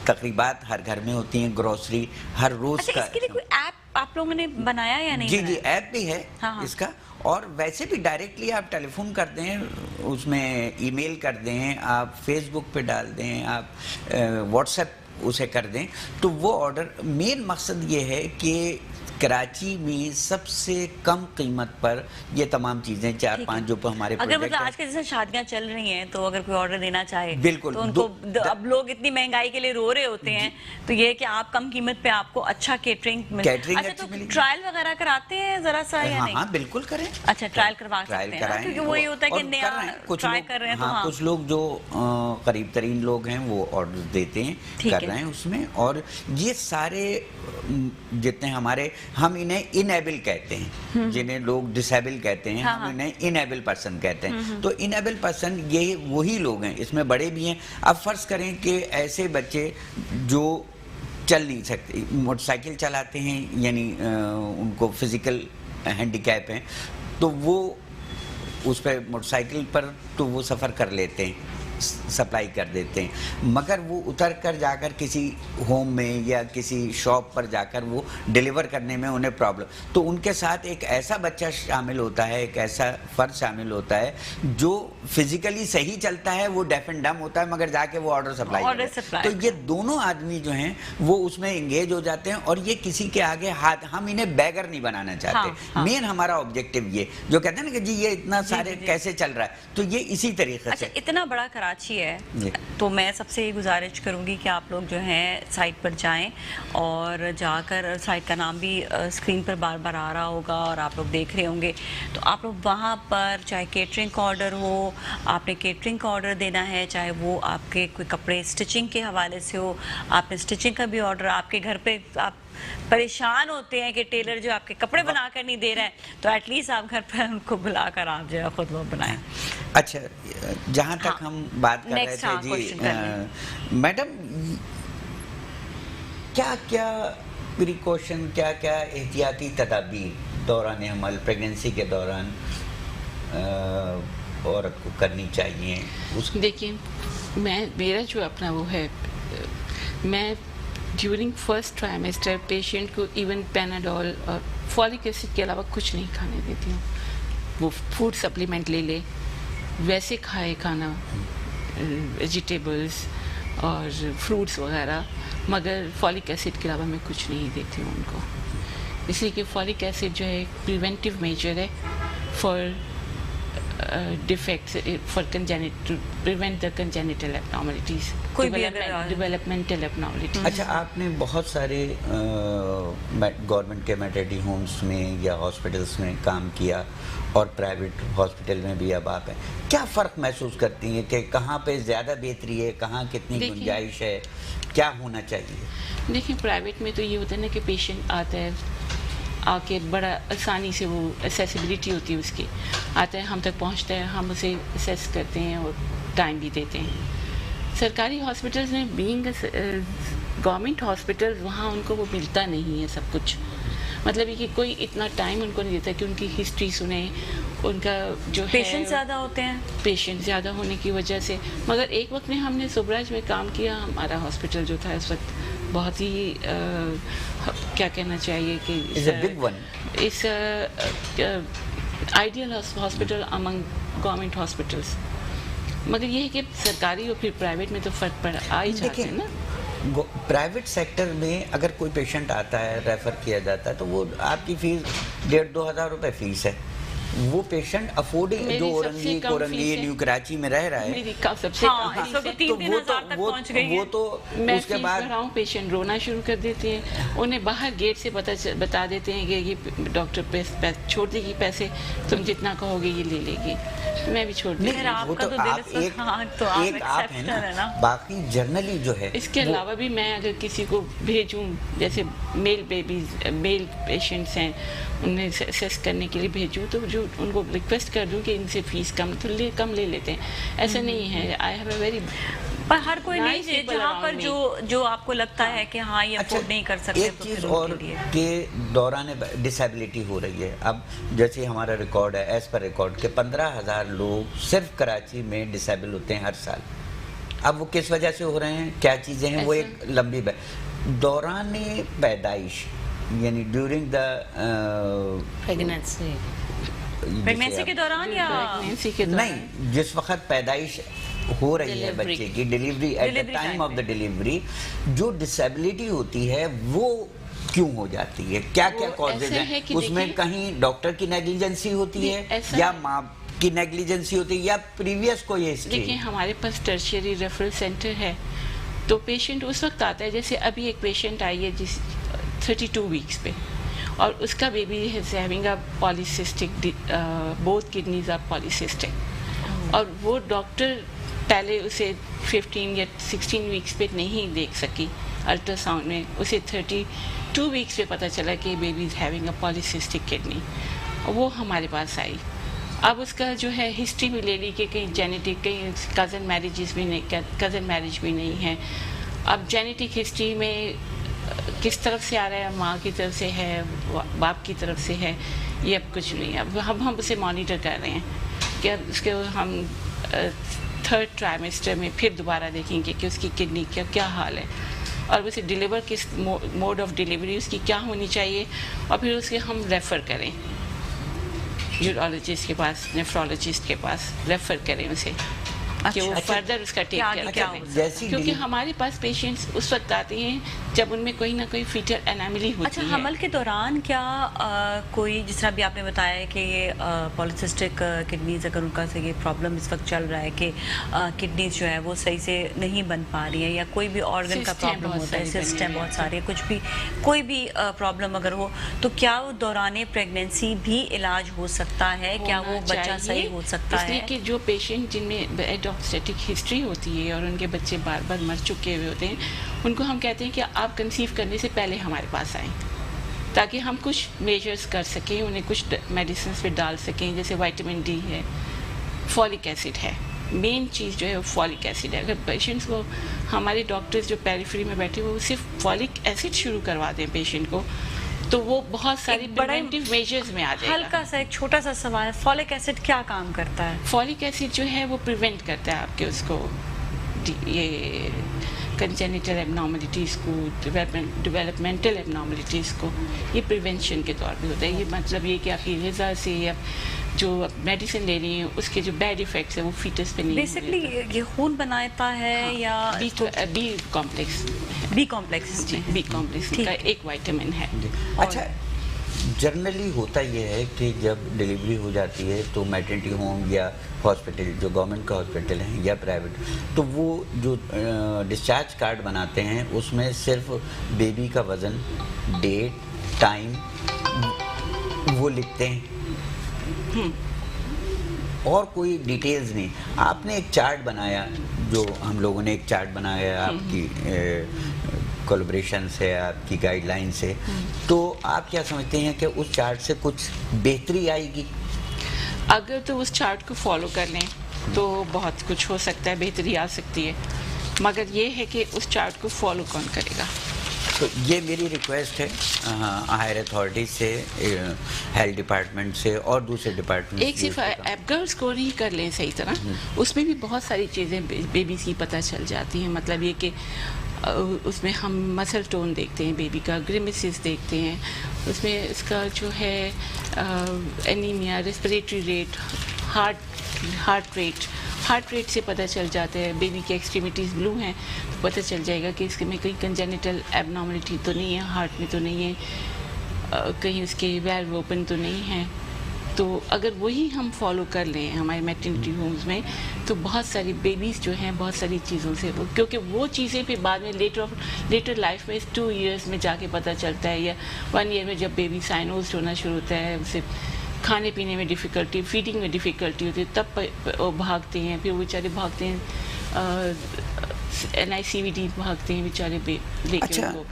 तकरीबात हर घर में होती हैं, ग्रोसरी हर रोज। अच्छा, का इसके लिए कोई ऐप आप लोगों ने बनाया या नहीं? जी ऐप भी है। हाँ। इसका। और वैसे भी डायरेक्टली आप टेलीफोन कर दें, उसमें ईमेल कर दें, आप फेसबुक पे डाल दें, आप व्हाट्सएप उसे कर दें, तो वो ऑर्डर। मेन मकसद ये है कि कराची में सबसे कम कीमत पर ये तमाम चीजें 4-5 जो हमारे अगर मतलब प्रोजेक्ट आज के जैसे शादियां चल रही हैं तो अगर कोई ऑर्डर देना चाहे बिल्कुल, तो उनको अब लोग इतनी महंगाई के लिए रो रहे होते हैं, तो ये है कि आप कम कीमत पे आपको अच्छा केटरिंग अच्छा, तो ट्रायल वगैरह कराते हैं जरा सा या नहीं? हाँ बिल्कुल करें। अच्छा, ट्रायल करवा सकते हैं ना, क्योंकि वही होता है कि नया ट्राई कर रहे हैं। तो हाँ, कुछ लोग जो करीब तरीन लोग हैं वो ऑर्डर देते हैं, कर रहे हैं उसमें। और ये सारे जितने हमारे, हम इन्हें इनेबल कहते हैं, जिन्हें लोग डिसेबल कहते हैं, हम इन्हें इनेबल पर्सन कहते हैं। तो इनेबल पर्सन ये वही लोग हैं, इसमें बड़े भी हैं। अब फर्ज करें कि ऐसे बच्चे जो चल नहीं सकते, मोटरसाइकिल चलाते हैं, यानी उनको फिजिकल हैंडीकैप है, तो वो उस पर मोटरसाइकिल पर तो वो सफ़र कर लेते हैं, सप्लाई कर देते हैं, मगर वो उतर कर जाकर किसी होम में या किसी शॉप पर जाकर वो डिलीवर करने में उन्हें प्रॉब्लम, तो उनके साथ एक ऐसा बच्चा शामिल होता है, एक ऐसा फर्द शामिल होता है जो फिजिकली सही चलता है, वो डेफ एंड डम होता है, मगर जाके वो ऑर्डर सप्लाई करता है। तो ये दोनों आदमी जो हैं वो उसमें इंगेज हो जाते हैं, और ये किसी के आगे हाथ, हम इन्हें बैगर नहीं बनाना चाहते। मेन हमारा ऑब्जेक्टिव ये, जो कहते हैं ना कि जी ये इतना सारे कैसे चल रहा है, तो ये इसी तरीके से। इतना बड़ा कराची है, तो मैं सबसे ये गुजारिश करूंगी कि आप लोग जो हैं साइट पर जाएं, और जाकर साइट का नाम भी स्क्रीन पर बार बार आ रहा होगा और आप लोग देख रहे होंगे, तो आप लोग वहाँ पर चाहे केटरिंग का ऑर्डर हो, आपने केटरिंग का ऑर्डर देना है, चाहे वो आपके कोई कपड़े स्टिचिंग के हवाले से हो, आपने स्टिचिंग का भी ऑर्डर, आपके घर पे आप परेशान होते हैं कि टेलर जो आपके कपड़े बना कर नहीं दे रहा है, तो एटलीस्ट आप घर पर उनको बुलाकर आप जो है खुद वो बनाएं। अच्छा, जहाँ तक हम बात कर रहे थे जी, मैडम क्या क्या प्रिकॉशन, क्या क्या एहतियाती तदाबीर दौरान हमल, प्रेगनेंसी के दौरान औरत को करनी चाहिए? देखिए, मेरा जो अपना वो है, मैं ड्यूरिंग फर्स्ट ट्राइमेस्टर पेशेंट को इवन पैनाडोल और फॉलिक एसिड के अलावा कुछ नहीं खाने देती हूँ। वो फूड सप्लीमेंट ले ले, वैसे खाए खाना, वेजिटेबल्स और फ्रूट्स वगैरह, मगर फॉलिक एसिड के अलावा मैं कुछ नहीं देती हूँ उनको, इसलिए कि फॉलिक एसिड जो है एक प्रिवेंटिव मेजर है for defects, for to prevent the congenital abnormalities, developmental abnormalities. अच्छा, आपने बहुत सारे गवर्नमेंट के मैटरनिटी होम्स में या हॉस्पिटल्स में काम किया, और प्राइवेट हॉस्पिटल में भी अब आप हैं, क्या फ़र्क महसूस करती हैं कि कहाँ पे ज़्यादा बेहतरी है, कहाँ कितनी गुंजाइश है, क्या होना चाहिए? देखिए, प्राइवेट में तो ये होता है ना कि पेशेंट आता है, आके बड़ा आसानी से, वो एसेसिबिलिटी होती है उसकी, आता है हम तक पहुंचता है, हम उसे असेस करते हैं और टाइम भी देते हैं। सरकारी हॉस्पिटल्स में बीइंग गवर्नमेंट हॉस्पिटल, वहाँ उनको वो मिलता नहीं है सब कुछ, मतलब ये कि कोई इतना टाइम उनको नहीं देता कि उनकी हिस्ट्री सुने, उनका जो पेशेंट ज़्यादा होते हैं, पेशेंट ज़्यादा होने की वजह से। मगर एक वक्त में हमने सुबराज में काम किया, हमारा हॉस्पिटल जो था इस वक्त बहुत ही क्या कहना चाहिए कि It's a big one. It's ideal hospital among government hospitals, मगर ये है कि सरकारी और फिर प्राइवेट में तो फर्क पड़ आ ही जाता है ना। प्राइवेट सेक्टर में अगर कोई पेशेंट आता है, रेफर किया जाता है, तो वो आपकी फीस 1,500-2 हज़ार रुपये फीस है। वो पेशेंट अफोर्डिंग जो औरंगी कोरंगी न्यू कराची में रह रहा है, मेरी सबसे हाँ, इस वक्त तो 3-3 हज़ार तक पहुंच गई है। वो तो मैं उसके फीस बाद भराऊं, पेशेंट रोना शुरू कर देते हैं, उन्हें बाहर गेट से बता देते हैं कि ये डॉक्टर छोड़ देगी पैसे, तुम जितना कहोगे ये ले लेगी, मैं भी छोड़ नहीं, दूंगी। वो आपका तो तो दिल आप से- एक हाँ, तो आप एक आप है exceptional है ना, ना। बाकी जर्नली जो है इसके अलावा भी मैं अगर किसी को भेजूं, जैसे मेल बेबीज, मेल पेशेंट्स हैं, उन्हें असेस करने के लिए भेजूं, तो जो उनको रिक्वेस्ट कर दूं कि इनसे फीस कम कम ले लेते हैं। ऐसा नहीं है, आई हैव अ वेरी पर हर कोई नहीं Nice है people जहाँ पर around जो आपको लगता है कि हाँ ये अफोर्ड नहीं कर सकते, एक तो चीज फिर और उनके लिए। के दौरान डिसेबिलिटी हो रही है। अब जैसे हमारा रिकॉर्ड है, एज पर रिकॉर्ड के 15,000 लोग सिर्फ कराची में डिसेबल होते हैं हर साल। अब वो किस वजह से हो रहे हैं, क्या चीज़ें हैं, वो एक लंबी दौरान पैदाइश यानी ड्यूरिंग द प्रेगनेंसी के दौरान या प्रेगनेंसी के दौरान नहीं, जिस वक्त पैदाइश हो रही है Delivery. बच्चे की, delivery at the Delivery time time of the pay. Delivery, जो डिसेबिलिटी होती है वो क्यों हो जाती है, क्या क्या वो कॉजेज ऐसे है हैं कि उसमें? देखिए- कहीं डॉक्टर की नेग्लिजेंसी होती नहीं, है ऐसा या है। माँ की नेग्लिजेंसी होती है या प्रीवियस कोई हिस्ट्री? देखिए, हमारे पास टर्शियरी रेफरल सेंटर है, तो पेशेंट उस वक्त आता है, जैसे अभी एक पेशेंट आई है जिस 32 वीक्स पे, और उसका बेबी है having a polycystic, both kidneys are polycystic, और वो डॉक्टर पहले उसे 15 या 16 वीक्स पे नहीं देख सकी अल्ट्रासाउंड में, उसे 32 वीक्स पे पता चला कि baby is having a polycystic kidney. वो हमारे पास आई, अब उसका जो है हिस्ट्री भी ले ली कि कहीं जेनेटिक, कहीं कज़न मैरिजेस भी नहीं, कज़न मैरिज भी नहीं है। अब जेनेटिक हिस्ट्री में किस तरफ से आ रहा है, माँ की तरफ से है, बाप की तरफ से है, ये अब कुछ नहीं है। अब हम उसे मॉनिटर कर रहे हैं कि अब उसके हम 3rd ट्राइमेस्टर में फिर दोबारा देखेंगे कि उसकी किडनी का क्या हाल है, और उसे डिलीवर किस मोड ऑफ डिलीवरी उसकी क्या होनी चाहिए, और फिर उसके हम रेफ़र करें यूरोलॉजिस्ट के पास, नेफ्रोलॉजिस्ट के पास रेफ़र करें उसे कि वो अच्छा। फर्दर उसका टेक क्या- केयर क्या करें। हो सकता जैसी क्योंकि डिली- हमारे पास पेशेंट्स उस वक्त आते हैं जब उनमें कोई ना कोई फीटल एनामली होती अच्छा, है। हमल के दौरान क्या कोई, जिस तरह भी आपने बताया है कि ये पॉलीसिस्टिक किडनीज, अगर उनका से ये प्रॉब्लम इस वक्त चल रहा है कि किडनीज जो है वो सही से नहीं बन पा रही है, या कोई भी ऑर्गन का Cyst हैं प्रॉब्लम बहुत होता है, सारी सिस्ट बनी हैं हुई बहुत हैं। सारे, कुछ भी कोई भी प्रॉब्लम अगर हो, तो क्या वो दौरान प्रेगनेंसी भी इलाज हो सकता है? क्या वो होना बच्चा चाहिए, सही हो सकता इसलिए है? कि जो पेशेंट जिनमें एडॉक्स्टेटिक हिस्ट्री होती है और उनके बच्चे बार बार मर चुके हुए होते हैं, उनको हम कहते हैं कि आप कंसीव करने से पहले हमारे पास आएँ, ताकि हम कुछ मेजर्स कर सकें, उन्हें कुछ मेडिसिन पे डाल सकें, जैसे विटामिन डी है, फॉलिक एसिड है। मेन चीज़ जो है वो फॉलिक एसिड है। अगर पेशेंट्स को, हमारे डॉक्टर्स जो पेरिफेरी में बैठे वो सिर्फ फॉलिक एसिड शुरू करवा दें पेशेंट को, तो वो बहुत सारी एक बड़ा ही प्रिवेंटिव मेजर्स में आ जाएगा। हल्का सा एक छोटा सा सवाल है, फॉलिक एसिड क्या काम करता है? फॉलिक एसिड जो है वो प्रिवेंट करता है आपके उसको ये कंजेनिटल एबनॉर्मलिटीज़ को, डेवलपमेंटल एबनॉर्मलिटीज़ को, ये प्रिवेंशन के तौर पे होता है। ये मतलब ये कि आपकी ग़िज़ा से या जो मेडिसिन ले रही हैं उसके जो बैड इफ़ेक्ट्स हैं वो फीटस पे नहीं बेसिकली ये खून बनाता है या B complex, B complex? B complex ठीक का है। एक विटामिन है। अच्छा, जनरली होता ये है कि जब डिलीवरी हो जाती है तो मैटरनिटी होम या हॉस्पिटल, जो गवर्नमेंट का हॉस्पिटल है या प्राइवेट, तो वो जो डिस्चार्ज कार्ड बनाते हैं उसमें सिर्फ बेबी का वज़न, डेट, टाइम वो लिखते हैं और कोई डिटेल्स नहीं। आपने एक चार्ट बनाया, जो हम लोगों ने एक चार्ट बनाया आपकी कोलैबोरेशन से, आपकी गाइडलाइन से, तो आप क्या समझते हैं कि उस चार्ट से कुछ बेहतरी आएगी? अगर तो उस चार्ट को फॉलो कर लें तो बहुत कुछ हो सकता है, बेहतरी आ सकती है, मगर ये है कि उस चार्ट को फॉलो कौन करेगा। तो ये मेरी रिक्वेस्ट है हायर अथॉरिटी से, हेल्थ डिपार्टमेंट से और दूसरे डिपार्टमेंट एक सिर्फ एपगर स्कोर ही कर लें सही तरह, उसमें भी बहुत सारी चीज़ें बेबीज़ की पता चल जाती हैं। मतलब ये कि اس میں ہم مسل ٹون دیکھتے ہیں بیبی کا, گریمیسز دیکھتے ہیں, اس میں اس کا جو ہے anaemia, respiratory rate, heart rate سے پتہ چل جاتا ہے. بیبی کی ایکسٹریمیٹیز بلو ہیں تو پتہ چل جائے گا کہ اس میں کوئی کنجینیٹل ایبنارملٹی تو نہیں ہے, ہارٹ میں تو نہیں ہے, کہیں اس کے ویلو اوپن تو نہیں ہے. تو اگر وہی ہم فالو کر لیں ہمارے میٹرنٹی ہومز میں تو بہت ساری بیبیز جو ہیں بہت ساری چیزوں سے, کیونکہ وہ چیزیں پھر بعد میں لیٹر لائف میں 2 ایئرس میں جا کے پتہ چلتا ہے, یا 1 ایئر میں جب بیبی سائنوزڈ ہونا شروع ہوتا ہے, اسے کھانے پینے میں ڈیفیکلٹی, فیڈنگ میں ڈیفیکلٹی ہوتی ہے, تب وہ بھاگتے ہیں, پھر وہ بیچارے بھاگتے ہیں NICVD بھاگتے ہیں بیچارے لے کے ان کو.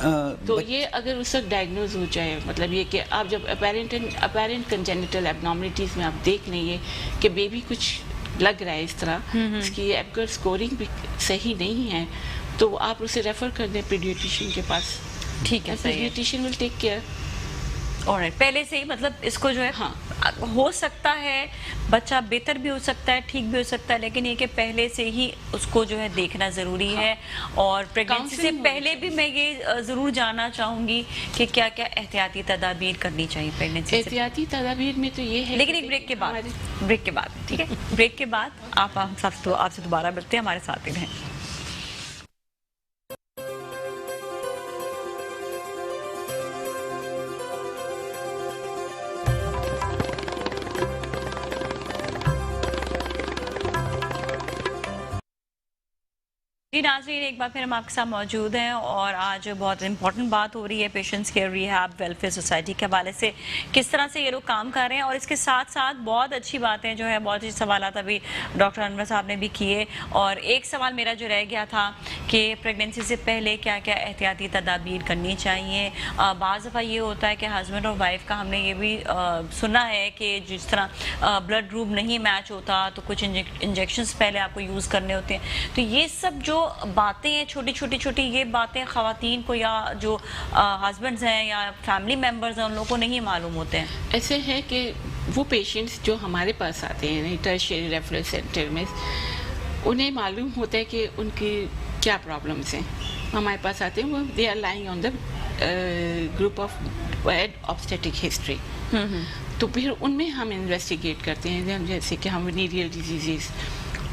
تو یہ اگر اس وقت ڈائگنوز ہو جائے, مطلب یہ کہ آپ جب اپیرنٹ کنجینیٹل ایبنارملٹیز میں آپ دیکھ لیں کہ بیبی کچھ لگ رہا ہے اس طرح, اس کی ایبگر اسکورنگ بھی صحیح نہیں ہے, تو آپ اسے ریفر کر دیں پیڈیاٹیشین کے پاس. ٹھیک ہے, پیڈیاٹیشین ول ٹیک کیئر. alright, پہلے سے ہی مطلب اس کو جو ہے ہاں ہو سکتا ہے بچہ بہتر بھی ہو سکتا ہے, ٹھیک بھی ہو سکتا ہے, لیکن یہ کہ پہلے سے ہی اس کو جو ہے دیکھنا ضروری ہے. اور پریگنینسی سے پہلے بھی میں یہ ضرور جاننا چاہوں گی کہ کیا کیا احتیاطی تدابیر کرنی چاہیے پریگنینسی سے. احتیاطی تدابیر میں تو یہ ہے, لیکن ایک بریک کے بعد ٹھیک ہے, بریک کے بعد آپ سے دوبارہ ملتے ہیں, ہمارے ساتھ ہی رہیں. جی ناظرین, ایک بار پھر ہم آپ کے ساتھ موجود ہیں اور آج بہت امپورٹنٹ بات ہو رہی ہے patients care rehab welfare society کے حوالے سے, کس طرح سے یہ لوگ کام کر رہے ہیں. اور اس کے ساتھ ساتھ بہت اچھی باتیں جو ہے, بہت اچھے سوالات ابھی ڈاکٹر انور صاحب نے بھی کیے. اور ایک سوال میرا جو رہ گیا تھا کہ پریگنینسی سے پہلے کیا کیا احتیاطی تدابیر کرنی چاہیے. بعض دفعہ یہ ہوتا ہے کہ ہسبینڈ اور وائف کا, ہم نے یہ بھی سنا ہے کہ جس طرح بلڈ گروپ نہیں میچ ہوتا تو کچھ انجیکشنز پہلے آپ کو یوز کرنے ہوتے ہیں. تو یہ سب جو باتیں ہیں چھوٹی یہ باتیں خواتین کو یا جو ہسبینڈز ہیں یا فیملی ممبرز ہیں ان لوگوں کو نہیں معلوم ہوتے ہیں. ایسے ہے کہ وہ پیشنٹس جو ہمارے پاس آتے ہیں ٹرشیری ریفرل سینٹر میں, انہیں معلوم ہوتا ہے کہ ان کی کیا پرابلمس ہیں. ہمارے پاس آتے ہیں, وہ they are lying on the group of bad obstetric history. تو پھر ان میں ہم انویسٹیگیٹ کرتے ہیں, جیسے کہ ہم وینیریل ڈیزیزز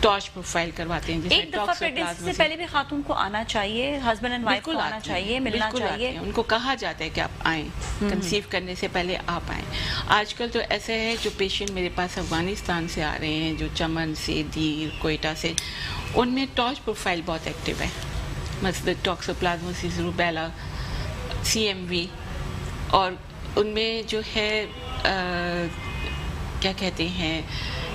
ٹارچ پروفائل کرواتے ہیں. ایک دفعہ پریگنینسی سے پہلے بھی خاتون کو آنا چاہیے, ہسبینڈ اینڈ وائف کو آنا چاہیے, ملنا چاہیے. ان کو کہا جاتا ہے کہ آپ آئیں, کنسیو کرنے سے پہلے آپ آئیں. آج کل تو ایسا ہے جو پیشنٹ میرے پاس افغانستان سے آ رہے ہیں, جو چمن سے, دیر, کوئٹہ سے, ان میں ٹارچ پروفائل بہت ایکٹیو ہے. مثلا ٹاکسوپلازموسس, روبیلا, CMV, اور ان میں جو ہے کیا کہتے ہیں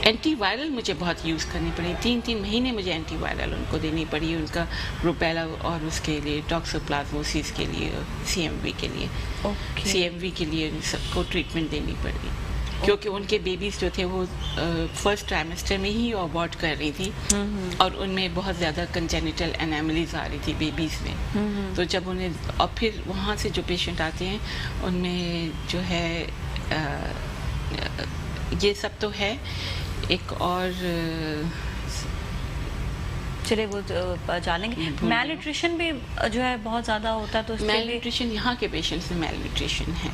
اینٹی وائرل مجھے بہت یوز کرنی پڑی. 3 مہینے مجھے اینٹی وائرل ان کو دینی پڑی, ان کا روبیلا اور اس کے لیے ٹاکسوپلازموسس کے لیے, CMV کے لیے, CMV کے لیے ان سب کو ٹریٹمنٹ دینی پڑی, کیونکہ ان کے بیبیز جو تھے وہ فرسٹ ٹرائمسٹر میں ہی ابورٹ کر رہی تھی, اور ان میں بہت زیادہ کنجینیٹل انیملیز آ رہی تھی بیبیز میں. تو جب انہیں, اور پھر وہاں سے جو پیشنٹ آتے ہیں ان میں جو ہے یہ سب تو ہے. ایک اور چلے وہ جانیں گے, میل نیوٹریشن بھی جو ہے بہت زیادہ ہوتا ہے, تو میل نیوٹریشن یہاں کے پیشنٹس میں میل نیوٹریشن ہے,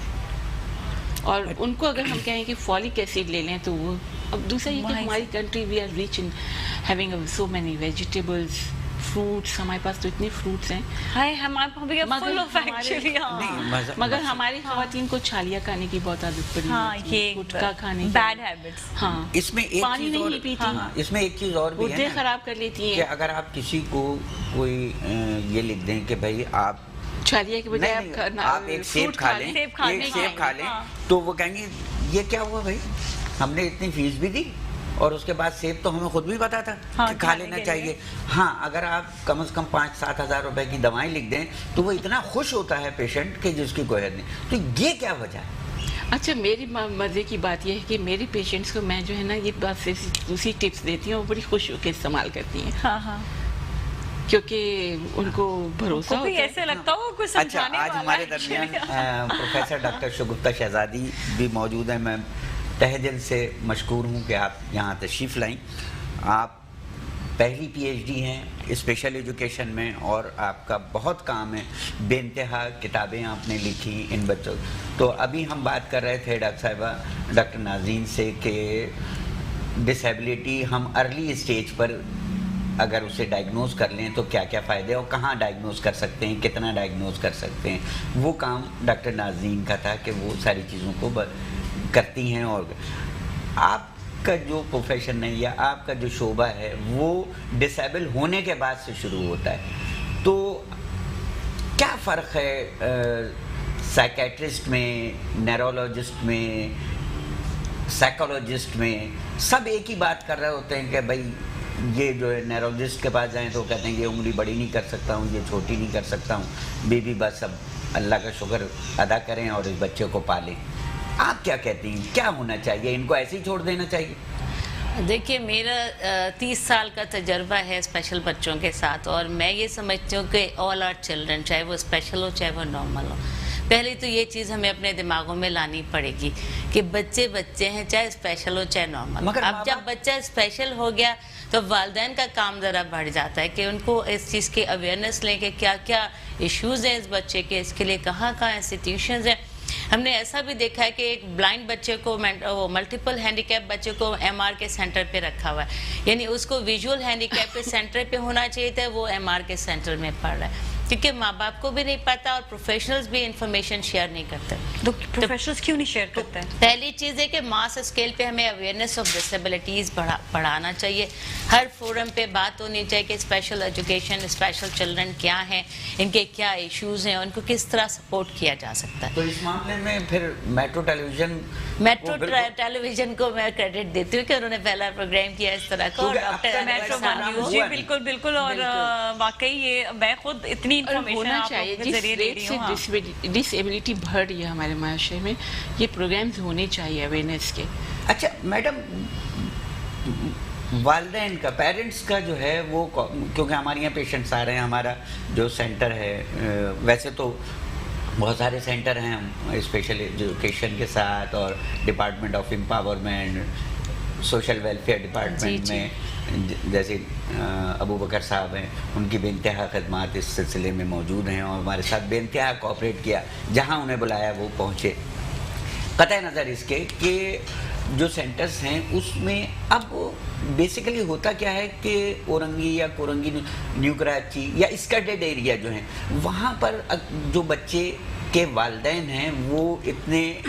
اور ان کو اگر ہم کہیں کہ فولک ایسڈ لے لیں تو وہ, اب دوسرا یہ کہ ہماری country we are rich in having so many vegetables, fruits, ہمارے پاس تو اتنے فروٹس ہیں, مگر ہماری خواتین کو چھالیاں کھانے کی بہت عادت پڑی ہے, گٹکا کھانے کی, بیڈ ہیبٹس. ہاں, اس میں پانی نہیں پیتی, اس میں ایک چیز اور بھی ہے, خراب کر لیتی کہ اگر آپ کسی کو کوئی یہ لکھ دیں کہ بھائی آپ چھالیہ کے بجائے آپ ایک سیب کھا لیں, تو وہ کہیں گے یہ کیا ہوا بھائی, ہم نے اتنی فیس بھی دی اور اس کے بعد سیب تو ہمیں خود بھی پتا تھا کہ کھا لینا چاہیے. ہاں, اگر آپ کم از کم 5-7 ہزار روپے کی دوائیں لکھ دیں تو وہ اتنا خوش ہوتا ہے پیشنٹ کہ جس کی کوئی حد نہیں. تو یہ کیا وجہ ہے؟ اچھا, میری مزے کی بات یہ ہے کہ میری پیشنٹس کو میں جو ہے نا یہ بات سے دوسری ٹپس دیتی ہوں, وہ بڑی خوش ہو کے استعمال کرتی ہیں. ہاں, کیونکہ ان کو بھروسہ ہوتا ہے, ایسے لگتا ہو کچھ سمجھانے والا. آج ہمارے درمیان پروفیسر ڈاکٹر شگفتہ شہزادی بھی موجود ہیں. میں تہ دل سے مشکور ہوں کہ آپ یہاں تشریف لائیں. آپ पहली PhD हैं स्पेशल एजुकेशन में और आपका बहुत काम है, बेइंतहा किताबें आपने लिखी इन बच्चों। तो अभी हम बात कर रहे थे डॉक्टर नाज़रीन से कि डिसेबिलिटी हम अर्ली स्टेज पर अगर उसे डायग्नोज कर लें तो क्या क्या फ़ायदे और कहाँ डायग्नोज कर सकते हैं, कितना डायग्नोज कर सकते हैं, वो काम डॉक्टर नाज़रीन का था कि वो सारी चीज़ों को करती हैं। और आपका जो प्रोफेशन है या आपका जो शोबा है वो डिसेबल होने के बाद से शुरू होता है, तो क्या फ़र्क है साइकेट्रिस्ट में, न्यूरोलॉजिस्ट में, साइकोलॉजिस्ट में? सब एक ही बात कर रहे होते हैं कि भाई ये जो है न्यूरोलॉजिस्ट के पास जाएं तो कहते हैं ये उंगली बड़ी नहीं कर सकता हूँ, ये छोटी नहीं कर सकता हूँ, बेबी बस अब अल्लाह का शुक्र अदा करें और इस बच्चे को पालें। आप क्या कहती हैं, क्या होना चाहिए? इनको ऐसे ही छोड़ देना चाहिए? देखिए, मेरा 30 साल का तजर्बा है स्पेशल बच्चों के साथ, और मैं ये समझती हूँ कि ऑल आर चिल्ड्रन, चाहे वो स्पेशल हो चाहे वो नॉर्मल हो। पहले तो ये चीज़ हमें अपने दिमागों में लानी पड़ेगी कि बच्चे बच्चे हैं, चाहे स्पेशल हो चाहे नॉर्मल। अब जब बच्चा स्पेशल हो गया तो वालिदैन का काम ज़रा बढ़ जाता है कि उनको इस चीज़ की अवेयरनेस लें कि क्या क्या इश्यूज़ हैं इस बच्चे के, इसके लिए कहाँ कहाँ इंस्टीट्यूशंस हैं। हमने ऐसा भी देखा है कि एक ब्लाइंड बच्चे को, मल्टीपल हैंडीकैप बच्चे को MR के सेंटर पे रखा हुआ है, यानी उसको विजुअल हैंडीकैप के सेंटर पे होना चाहिए था, वो MR के सेंटर में पढ़ रहा है, क्योंकि माँ बाप को भी नहीं पता और प्रोफेशनल्स भी इंफॉर्मेशन शेयर नहीं करते। तो प्रोफेशनल्स क्यों नहीं शेयर करते हैं? पहली चीज़ है कि मास स्केल पे हमें अवेयरनेस ऑफ डिसेबिलिटीज़ बढ़ाना चाहिए। हर फोरम पे बात होनी चाहिए कि स्पेशल एजुकेशन, स्पेशल चिल्ड्रन क्या हैं, इनके क्या इश्यूज़ हैं, उनको किस तरह सपोर्ट किया जा सकता है। तो इस मामले में फिर मेट्रो टेलीविजन को मैं क्रेडिट देती हूँ कि उन्होंने पहला प्रोग्राम किया इस तरह का, और डॉक्टर जी बिल्कुल बिल्कुल। और वाकई ये मैं खुद इतनी होना चाहिए जिस रेट से डिसेबिलिटी बढ़ रही है हमारे माशरे में, ये प्रोग्राम्स होने चाहिए अवेयरनेस के। अच्छा मैडम, वालिदैन का, पेरेंट्स का जो है वो, क्योंकि हमारे यहाँ पेशेंट्स आ रहे हैं, हमारा जो सेंटर है, वैसे तो बहुत सारे सेंटर हैं स्पेशल एजुकेशन के साथ और department of empowerment, social welfare department में, जैसे अबू बकर साहब हैं, उनकी बेइंतहा खदमात इस सिलसिले में मौजूद हैं और हमारे साथ बेइंतहा कोऑपरेट किया, जहां उन्हें बुलाया वो पहुंचे। कतई नज़र इसके कि जो सेंटर्स हैं उसमें अब बेसिकली होता क्या है कि औरंगी या कोरंगी, न्यू कराची या स्कर्टेड एरिया जो हैं, वहाँ पर जो बच्चे के वालिदैन हैं वो इतने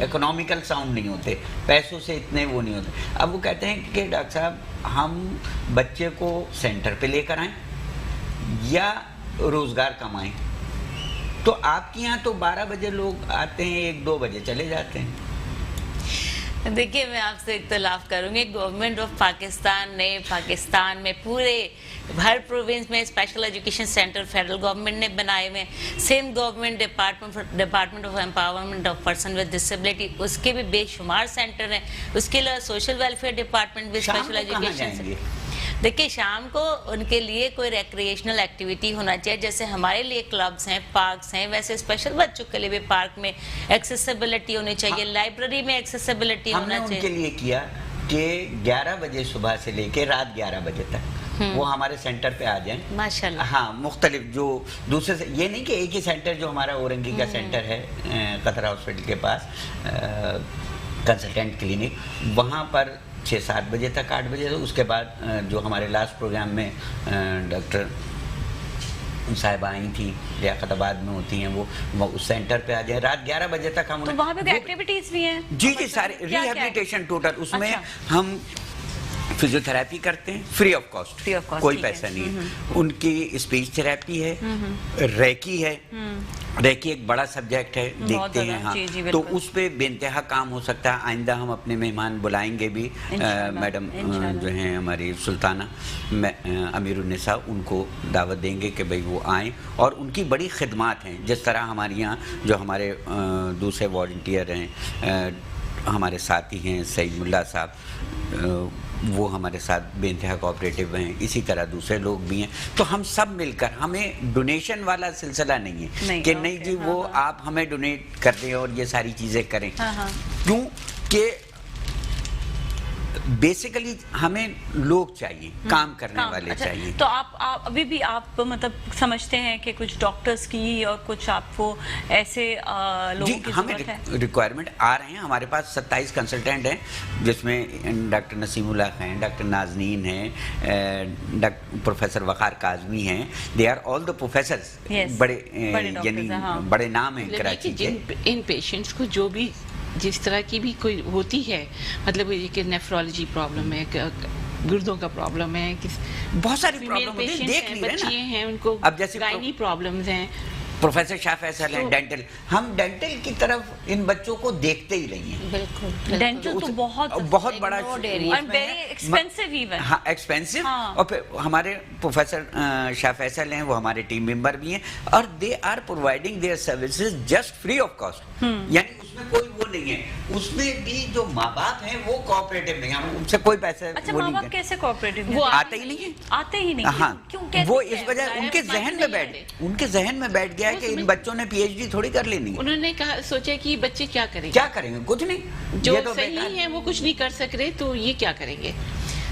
इकोनॉमिकल साउंड नहीं होते, पैसों से इतने वो नहीं होते। अब वो कहते हैं कि डॉक्टर साहब हम बच्चे को सेंटर पे लेकर आएं या रोज़गार कमाएं। तो आपके यहाँ तो 12 बजे लोग आते हैं, 1-2 बजे चले जाते हैं। देखिए, मैं आपसे इख्तिलाफ करूंगी। गवर्नमेंट ऑफ पाकिस्तान ने पाकिस्तान में पूरे हर प्रोविंस में special education centre federal government ने बनाए हुए हैं। Same government department of empowerment of person with disability, उसके भी बेशुमार सेंटर हैं। उसके अलावा सोशल वेलफेयर डिपार्टमेंट भी स्पेशल एजुकेशन। देखिए, शाम को उनके लिए कोई रिक्रिएशनल एक्टिविटी होना चाहिए, जैसे हमारे लिए क्लब्स हैं, पार्क्स हैं, वैसे स्पेशल बच्चों के लिए भी पार्क में एक्सेसिबिलिटी होनी चाहिए, लाइब्रेरी में एक्सेसिबिलिटी होना चाहिए। हमने उनके लिए किया कि 11 बजे सुबह से लेके रात 11 बजे तक वो हमारे सेंटर पे आ जाएं माशाल्लाह। हाँ, मुख्तलिफ जो दूसरे से, ये नहीं कि एक ही सेंटर जो हमारा औरंगी का सेंटर है कतरा हॉस्पिटल के पास, कंसल्टेंट क्लिनिक, वहाँ पर 6-7 बजे तक, 8 बजे तक। उसके बाद जो हमारे लास्ट प्रोग्राम में डॉक्टर साहिबा आई थी, लियाकताबाद में होती हैं, वो उस सेंटर पे आ जाए रात 11 बजे तक। हम तो वहाँ पे एक्टिविटीज भी हैं? जी सारे रिहेबिलिटेशन टोटल, उसमें हम फिजियोथेरेपी करते हैं फ्री ऑफ कॉस्ट, कोई पैसा नहीं है। उनकी स्पीच थेरेपी है, रेकी है, रेकी एक बड़ा सब्जेक्ट है, देखते हैं। हाँ, तो उस पे बेइंतहा काम हो सकता है। आइंदा हम अपने मेहमान बुलाएंगे भी, मैडम जो हैं हमारी सुल्ताना अमीरुन्निसा, उनको दावत देंगे कि भाई वो आएँ, और उनकी बड़ी खिदमात हैं। जिस तरह हमारे यहाँ जो हमारे दूसरे वॉलंटियर हैं, हमारे साथी हैं सईद मुल्ला साहब, वो हमारे साथ बेइंतहा कोऑपरेटिव हैं, इसी तरह दूसरे लोग भी हैं। तो हम सब मिलकर, हमें डोनेशन वाला सिलसिला नहीं है कि नहीं जी वो आप हमें डोनेट कर दें और ये सारी चीज़ें करें। क्यों कि बेसिकली हमें लोग चाहिए, काम करने वाले अच्छा, चाहिए। तो आप अभी भी आप मतलब समझते हैं कि कुछ डॉक्टर्स की और कुछ आपको ऐसे लोगों की हमें जरूरत है? रिक्वायरमेंट आ रहे हैं, हमारे पास 27 कंसल्टेंट हैं, जिसमें डॉक्टर नसीमुल्लाह हैं, डॉक्टर नाजनीन हैं, प्रोफेसर वकार काजमी हैं, they are all the professors, बड़े यानी बड़े नाम हैं कराची के। इन पेशेंट्स को जो भी जिस तरह की भी कोई होती है, मतलब ये कि नेफ्रोलॉजी प्रॉब्लम है, गुर्दों का प्रॉब्लम है, बहुत सारी प्रॉब्लम देख नहीं रहे ना, बच्चे हैं उनको अब जैसे गायनी प्रॉब्लम्स हैं। प्रोफेसर शाह फैसल हैं डेंटल, हम डेंटल की तरफ इन बच्चों को देखते ही नहीं हैं। बिल्कुल डेंटल तो बहुत बड़ा वेरी एक्सपेंसिव इवन। हाँ, एक्सपेंसिव। और फिर हमारे प्रोफेसर शाह फैसल हैं, वो हमारे टीम मेंबर भी हैं, और they are providing their services just free of cost, यानी उसमें कोई वो नहीं है। उसमें भी जो माँ बाप हैं वो कोऑपरेटिव नहीं है, हम उनसे कोई पैसे अच्छा, वो माँ नहीं बाप कैसे कोऑपरेटिव? वो आते ही नहीं है, आते ही नहीं। हाँ, क्यों? वो इस वजह उनके जहन में बैठ गया कि इन बच्चों ने पीएचडी थोड़ी कर लेनी है। उन्होंने कहा, सोचा कि बच्चे क्या करेंगे, क्या करेंगे, कुछ नहीं, जो सही है वो कुछ नहीं कर सक रहे, तो ये क्या करेंगे?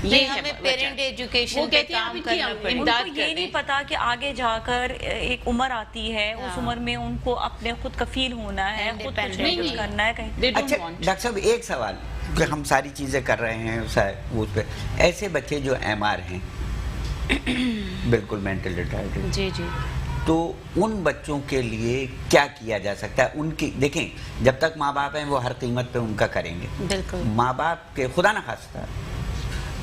ये हमें पेरेंट एजुकेशन पे काम करना पड़ेगा। उनको ये नहीं पता कि आगे जाकर एक उम्र आती है, उस उम्र में उनको अपने खुद कफील होना है, खुद कुछ करना है कहीं। अच्छा डॉक्टर साहब, एक सवाल, कि हम सारी चीजें कर रहे हैं उस पे, ऐसे बच्चे जो एमआर हैं, बिल्कुल मेंटल रिटार्डेड, जी जी, तो उन बच्चों के लिए क्या किया जा सकता है? उनकी देखें, जब तक माँ बाप हैं वो हर कीमत पे उनका करेंगे। बिल्कुल। माँ बाप के खुदा न खास्ता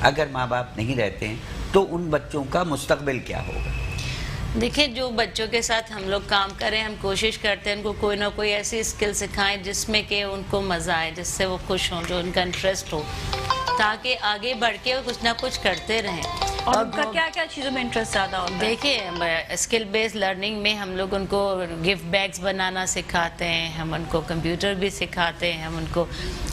अगर माँ बाप नहीं रहते हैं तो उन बच्चों का मुस्तकबिल क्या होगा? देखिए, जो बच्चों के साथ हम लोग काम करें, हम कोशिश करते हैं उनको कोई ना कोई ऐसी स्किल सिखाएं जिसमें कि उनको मज़ा आए, जिससे वो खुश हों, जो उनका इंटरेस्ट हो, ताकि आगे बढ़ के वो कुछ ना कुछ करते रहें। और उनका क्या क्या चीज़ों में इंटरेस्ट ज़्यादा होता है? देखिए, स्किल बेस्ड लर्निंग में हम लोग उनको गिफ्ट बैग्स बनाना सिखाते हैं, हम उनको कंप्यूटर भी सिखाते हैं, हम उनको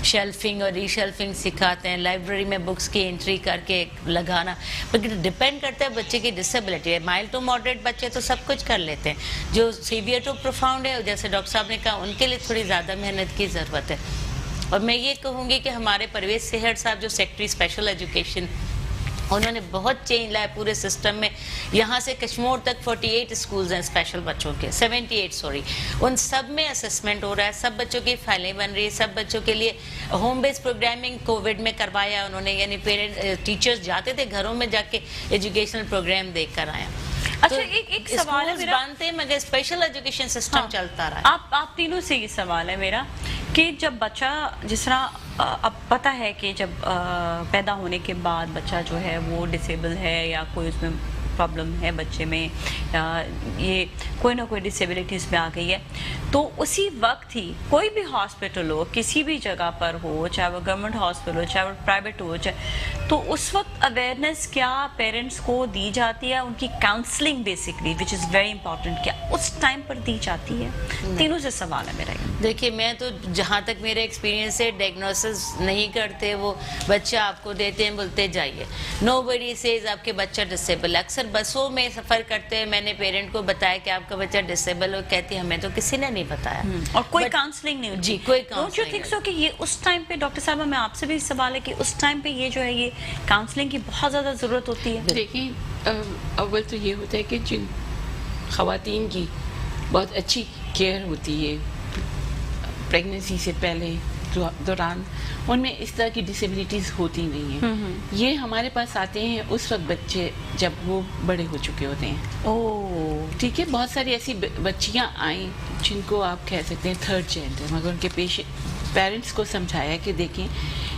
शेल्फिंग और रीशेल्फिंग सिखाते हैं, लाइब्रेरी में बुक्स की एंट्री करके लगाना। पर डिपेंड करता है बच्चे की डिसेबिलिटी है। माइल्ड टू मॉडरेट बच्चे तो सब कुछ कर लेते हैं, जो सीवियर टू प्रोफाउंड है, जैसे डॉक्टर साहब ने कहा, उनके लिए थोड़ी ज़्यादा मेहनत की ज़रूरत है। और मैं ये कहूँगी कि हमारे परवेज सेहर साहब जो सेक्रेटरी स्पेशल एजुकेशन, उन्होंने बहुत चेंज लाया पूरे सिस्टम में। यहाँ से कश्मीर तक 48 स्कूल्स हैं स्पेशल बच्चों के, 78 सॉरी, उन सब में असेसमेंट हो रहा है, सब बच्चों की फाइलें बन रही है, सब बच्चों के लिए होम बेस्ड प्रोग्रामिंग कोविड में करवाया उन्होंने, यानी पेरेंट टीचर्स जाते थे घरों में जाके एजुकेशनल प्रोग्राम देख कर आया। अच्छा, एक सवाल है मेरा, बनते मगर स्पेशल एजुकेशन सिस्टम चलता रहा। आप तीनों से ये सवाल है मेरा कि जब बच्चा, जिस तरह अब पता है कि जब पैदा होने के बाद बच्चा जो है वो डिसेबल है या कोई उसमें प्रॉब्लम है बच्चे में, ये कोई ना कोई डिसेबिलिटी इसमें आ गई है, तो उसी वक्त ही कोई भी हॉस्पिटल हो, किसी भी जगह पर हो, चाहे वो गवर्नमेंट हॉस्पिटल हो, चाहे वो प्राइवेट हो, चाहे, तो उस वक्त अवेयरनेस क्या पेरेंट्स को दी जाती है? उनकी counselling basically which is very important, क्या उस टाइम पर दी जाती है? तीनों से सवाल है मेरा। देखिए, मैं तो जहाँ तक मेरे एक्सपीरियंस से डायग्नोसिस नहीं करते, वो बच्चा आपको देते हैं, बोलते जाइए, नोबडी सेज आपके बच्चा डिसेबल। अक्सर बसों में सफ़र करते हैं, मैंने पेरेंट को बताया कि आपका बच्चा डिसेबल हो, कहती हमें तो किसी ने नहीं बताया, और कोई काउंसलिंग नहीं होती। जी, कोई डोंट यू थिंक सो कि ये उस टाइम पे, डॉक्टर साहब मैं आपसे भी सवाल है कि उस टाइम पे ये जो है ये काउंसलिंग की बहुत ज़्यादा ज़रूरत होती है? देखिए, अव्वल तो ये होता है कि जिन ख़वातीन की बहुत अच्छी केयर होती है प्रेगनेंसी से पहले दौरान, उनमें इस तरह की डिसेबिलिटीज़ होती नहीं है। ये हमारे पास आते हैं उस वक्त बच्चे जब वो बड़े हो चुके होते हैं। ओह, ठीक है, बहुत सारी ऐसी बच्चियां आई जिनको आप कह सकते हैं थर्ड जेंडर, मगर उनके पेरेंट्स को समझाया कि देखें,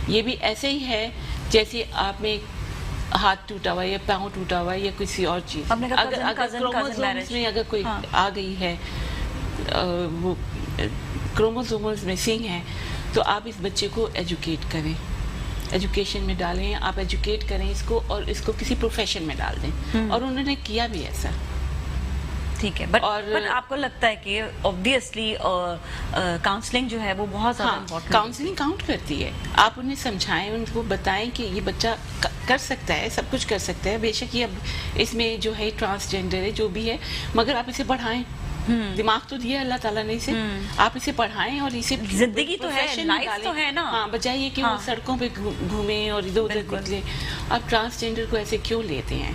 ये भी ऐसे ही है जैसे आप में हाथ टूटा हुआ या पाँव टूटा हुआ या किसी और चीज़, अगर क्रोमोसोम्स में अगर कोई आ गई है, वो क्रोमोसोम्स मिसिंग है, तो आप इस बच्चे को एजुकेट करें, एजुकेशन में डालें, आप एजुकेट करें इसको और इसको किसी प्रोफेशन में डाल दें। और उन्होंने किया भी ऐसा। ٹھیک ہے. بٹ آپ کو لگتا ہے کہ obviously کاؤنسلنگ جو ہے وہ بہت زیادہ امپورٹنٹ ہے؟ کاؤنسلنگ کاؤنٹ کرتی ہے. آپ انہیں سمجھائیں, ان کو بتائیں کہ یہ بچہ کر سکتا ہے, سب کچھ کر سکتا ہے, بے شک یہ اب اس میں جو ہے ٹرانسجینڈر ہے جو بھی ہے, مگر آپ اسے پڑھائیں. دماغ تو دیا اللہ تعالیٰ نے اسے, آپ اسے پڑھائیں اور اسے زندگی تو ہے, لائف تو ہے نا. ہاں, بجائے یہ کہ وہ سڑکوں پہ گھومیں اور ادھر ادھر نکلے. آپ ٹرانسجینڈر کو ایسے کیوں لیتے ہیں؟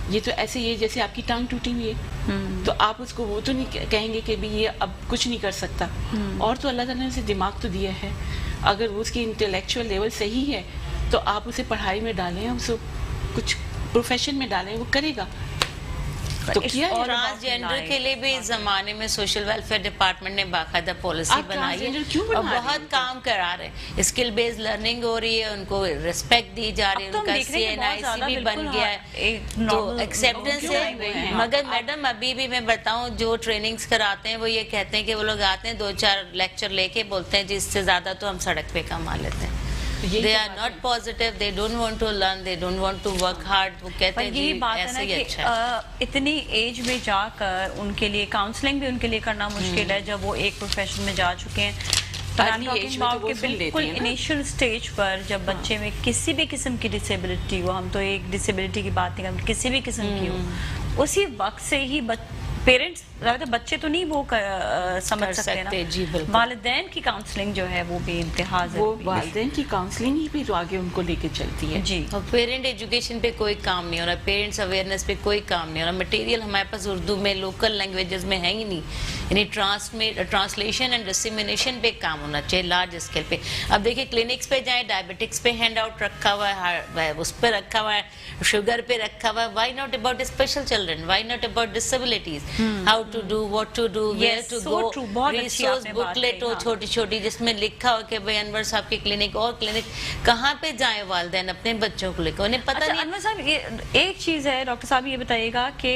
یہ تو ایسے ہی ہے جیسے آپ کی ٹانگ ٹوٹی ہوئی ہے, تو آپ اس کو وہ تو نہیں کہیں گے کہ یہ اب کچھ نہیں کر سکتا. اور تو اللہ تعالیٰ نے اسے دماغ تو دیا ہے, اگر وہ اس کی انٹلیکچوئل لیول صحیح ہے تو آپ اسے پڑھائی میں ڈالیں, اسے کچھ پروفیشن میں ڈالیں, وہ کرے گا. تو کیا ہے ٹرانسجینڈر کے لیے بھی اس زمانے میں سوشل ویلفیئر ڈپارٹمنٹ نے باقاعدہ پالیسی بنائی ہے اور بہت کام کرا رہے ہیں. اسکل بیسڈ لرننگ ہو رہی ہے, ان کو ریسپیکٹ دی جا رہی ہے, ان کا CNIC بھی بن گیا ہے, تو ایکسیپٹنس ہے. مگر میڈم ابھی بھی میں بتاؤں, جو ٹریننگز کراتے ہیں وہ یہ کہتے ہیں کہ وہ لوگ آتے ہیں 2-4 لیکچر لے کے بولتے ہیں جی اس سے زیادہ تو ہم سڑک پہ کما لیتے ہیں. They are not positive, they don't want to learn, they don't want to work hard. وہ کہتے ہیں جی ایسا ہی اچھا ہے. اتنی ایج میں جا کر ان کے لیے کاؤنسلنگ بھی ان کے لیے کرنا مشکل ہے جب وہ ایک پروفیشن میں جا چکے ہیں. بالکل انیشل سٹیج پر جب بچے میں کسی بھی قسم کی ڈسیبلٹی ہو, ہم تو ایک ڈسیبلٹی کی بات نہیں کرتے, کسی بھی قسم کی ہو, اسی وقت سے ہی پیرنٹس, بچے تو نہیں وہ سمجھ سکتے نا, والدین کی کاؤنسلنگ جو ہے وہ بھی انتہا ضروری ہے. وہ والدین کی کاؤنسلنگ ہی بھی تو آگے ان کو لے کے چلتی ہے. جی, اور پیرنٹ ایجوکیشن پہ کوئی کام نہیں ہو رہا, پیرنٹس اویئرنیس پہ کوئی کام نہیں ہو رہا. مٹیریل ہمارے پاس اردو میں لوکل لینگویجز میں ہے ہی نہیں, یعنی ٹرانسلیشن اینڈ ڈسیمینیشن پہ کام ہونا چاہیے لارج اسکیل پہ. اب دیکھیں کلینکس پہ جائیں, ڈائبٹکس پہ ہینڈ آؤٹ رکھا ہوا ہے, اس پہ رکھا ہوا ہے, شوگر پہ رکھا ہوا ہے. Why not about special children, why not about disabilities, how to do, what to do, where to go. Resource booklet ہو چھوٹی چھوٹی جس میں لکھا ہو کہ بھائی انور صاحب کی کلینک اور کلینک کہاں پہ جائیں والدین اپنے بچوں کو لے کر, انہیں پتہ نہیں. انور صاحب ایک چیز ہے, ڈاکٹر صاحب یہ بتائیے گا کہ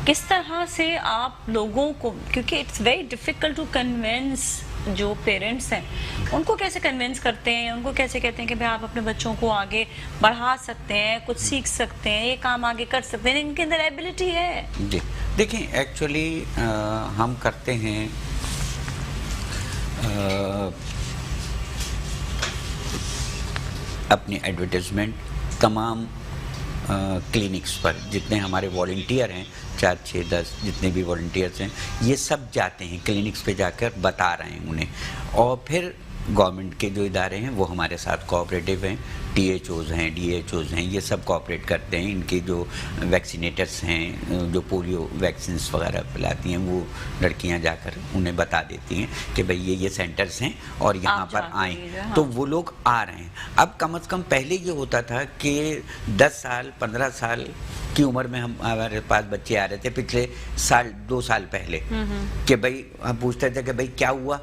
کس طرح سے آپ لوگوں کو, کیونکہ it's very difficult to convince جو پیرنٹس ہیں, ان کو کیسے کنونس کرتے ہیں, ان کو کیسے کہتے ہیں کہ بھائی آپ اپنے بچوں کو آگے بڑھا سکتے ہیں, کچھ سیکھ سکتے ہیں, یہ کام آگے کر سکتے ہیں, ان کے اندر ایبلٹی ہے. جی دیکھیں, ایکچولی ہم کرتے ہیں اپنی ایڈورٹیزمنٹ تمام کلینکس پر, جتنے ہمارے والنٹیئر ہیں 4-6-10 جتنے بھی والنٹیئرس ہیں, یہ سب جاتے ہیں کلینکس پہ جا کر بتا رہے ہیں انہیں. اور پھر گورنمنٹ کے جو ادارے ہیں وہ ہمارے ساتھ کوآپریٹیو ہیں, THOs ہیں, DHOs ہیں, یہ سب کوآپریٹ کرتے ہیں. ان کے جو ویکسینیٹرس ہیں, جو پولیو ویکسینس وغیرہ پلاتی ہیں, وہ لڑکیاں جا کر انہیں بتا دیتی ہیں کہ بھئی یہ سینٹرز ہیں اور یہاں پر آئیں, تو وہ لوگ آ رہے ہیں. اب کم از کم پہلے یہ ہوتا تھا کہ 10 سال 15 سال کی عمر میں ہمارے پاس بچے آ رہے تھے پچھلے سال 2 سال پہلے, کہ بھئی ہم پوچھتے تھے کہ بھئی کیا ہوا,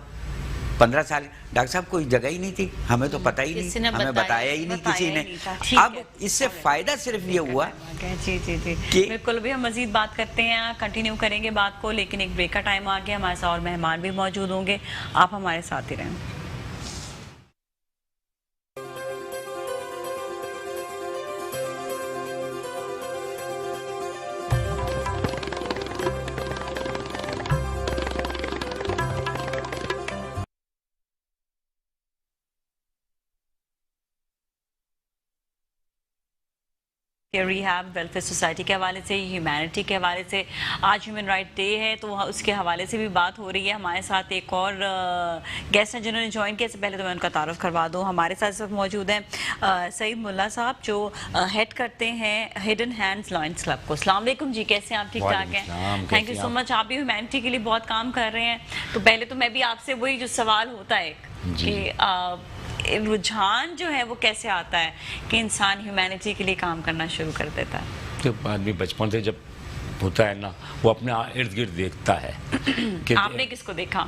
15 سال ڈاکٹر صاحب کوئی جگہ ہی نہیں تھی, ہمیں تو پتہ ہی نہیں, ہمیں بتایا ہی نہیں کسی نے. اب اس سے فائدہ صرف یہ ہوا. جی جی جی بالکل, بھی ہم مزید بات کرتے ہیں, کنٹینیو کریں گے بات کو, لیکن ایک بریک کا ٹائم آ گیا, ہمارے ساتھ اور مہمان بھی موجود ہوں گے, آپ ہمارے ساتھ ہی رہیں. ریہاب ویلفیئر سوسائٹی کے حوالے سے, ہیومینٹی کے حوالے سے, آج ہیومن رائٹ ڈے ہے تو اس کے حوالے سے بھی بات ہو رہی ہے. ہمارے ساتھ ایک اور گیسٹ ہیں جنہوں نے جوائن کیا, سے پہلے تو میں ان کا تعارف کروا دوں. ہمارے ساتھ اس وقت موجود ہیں سعید ملا صاحب, جو ہیڈ کرتے ہیں ہڈن ہینڈز لائنز کلب کو. السلام علیکم جی, کیسے ہیں آپ؟ ٹھیک ٹھاک ہیں, تھینک یو سو مچ. آپ بھی ہیومینٹی کے لیے بہت کام کر رہے ہیں, تو پہلے تو میں بھی آپ سے وہی جو سوال ہوتا ہے کہ رجحان جو ہے وہ کیسے آتا ہے کہ انسان ہیومینٹی کے لیے کام کرنا شروع کر دیتا ہے؟ جب آدمی بچپن سے جب ہوتا ہے نا, وہ اپنے ارد گرد دیکھتا ہے. آپ نے کس کو دیکھا؟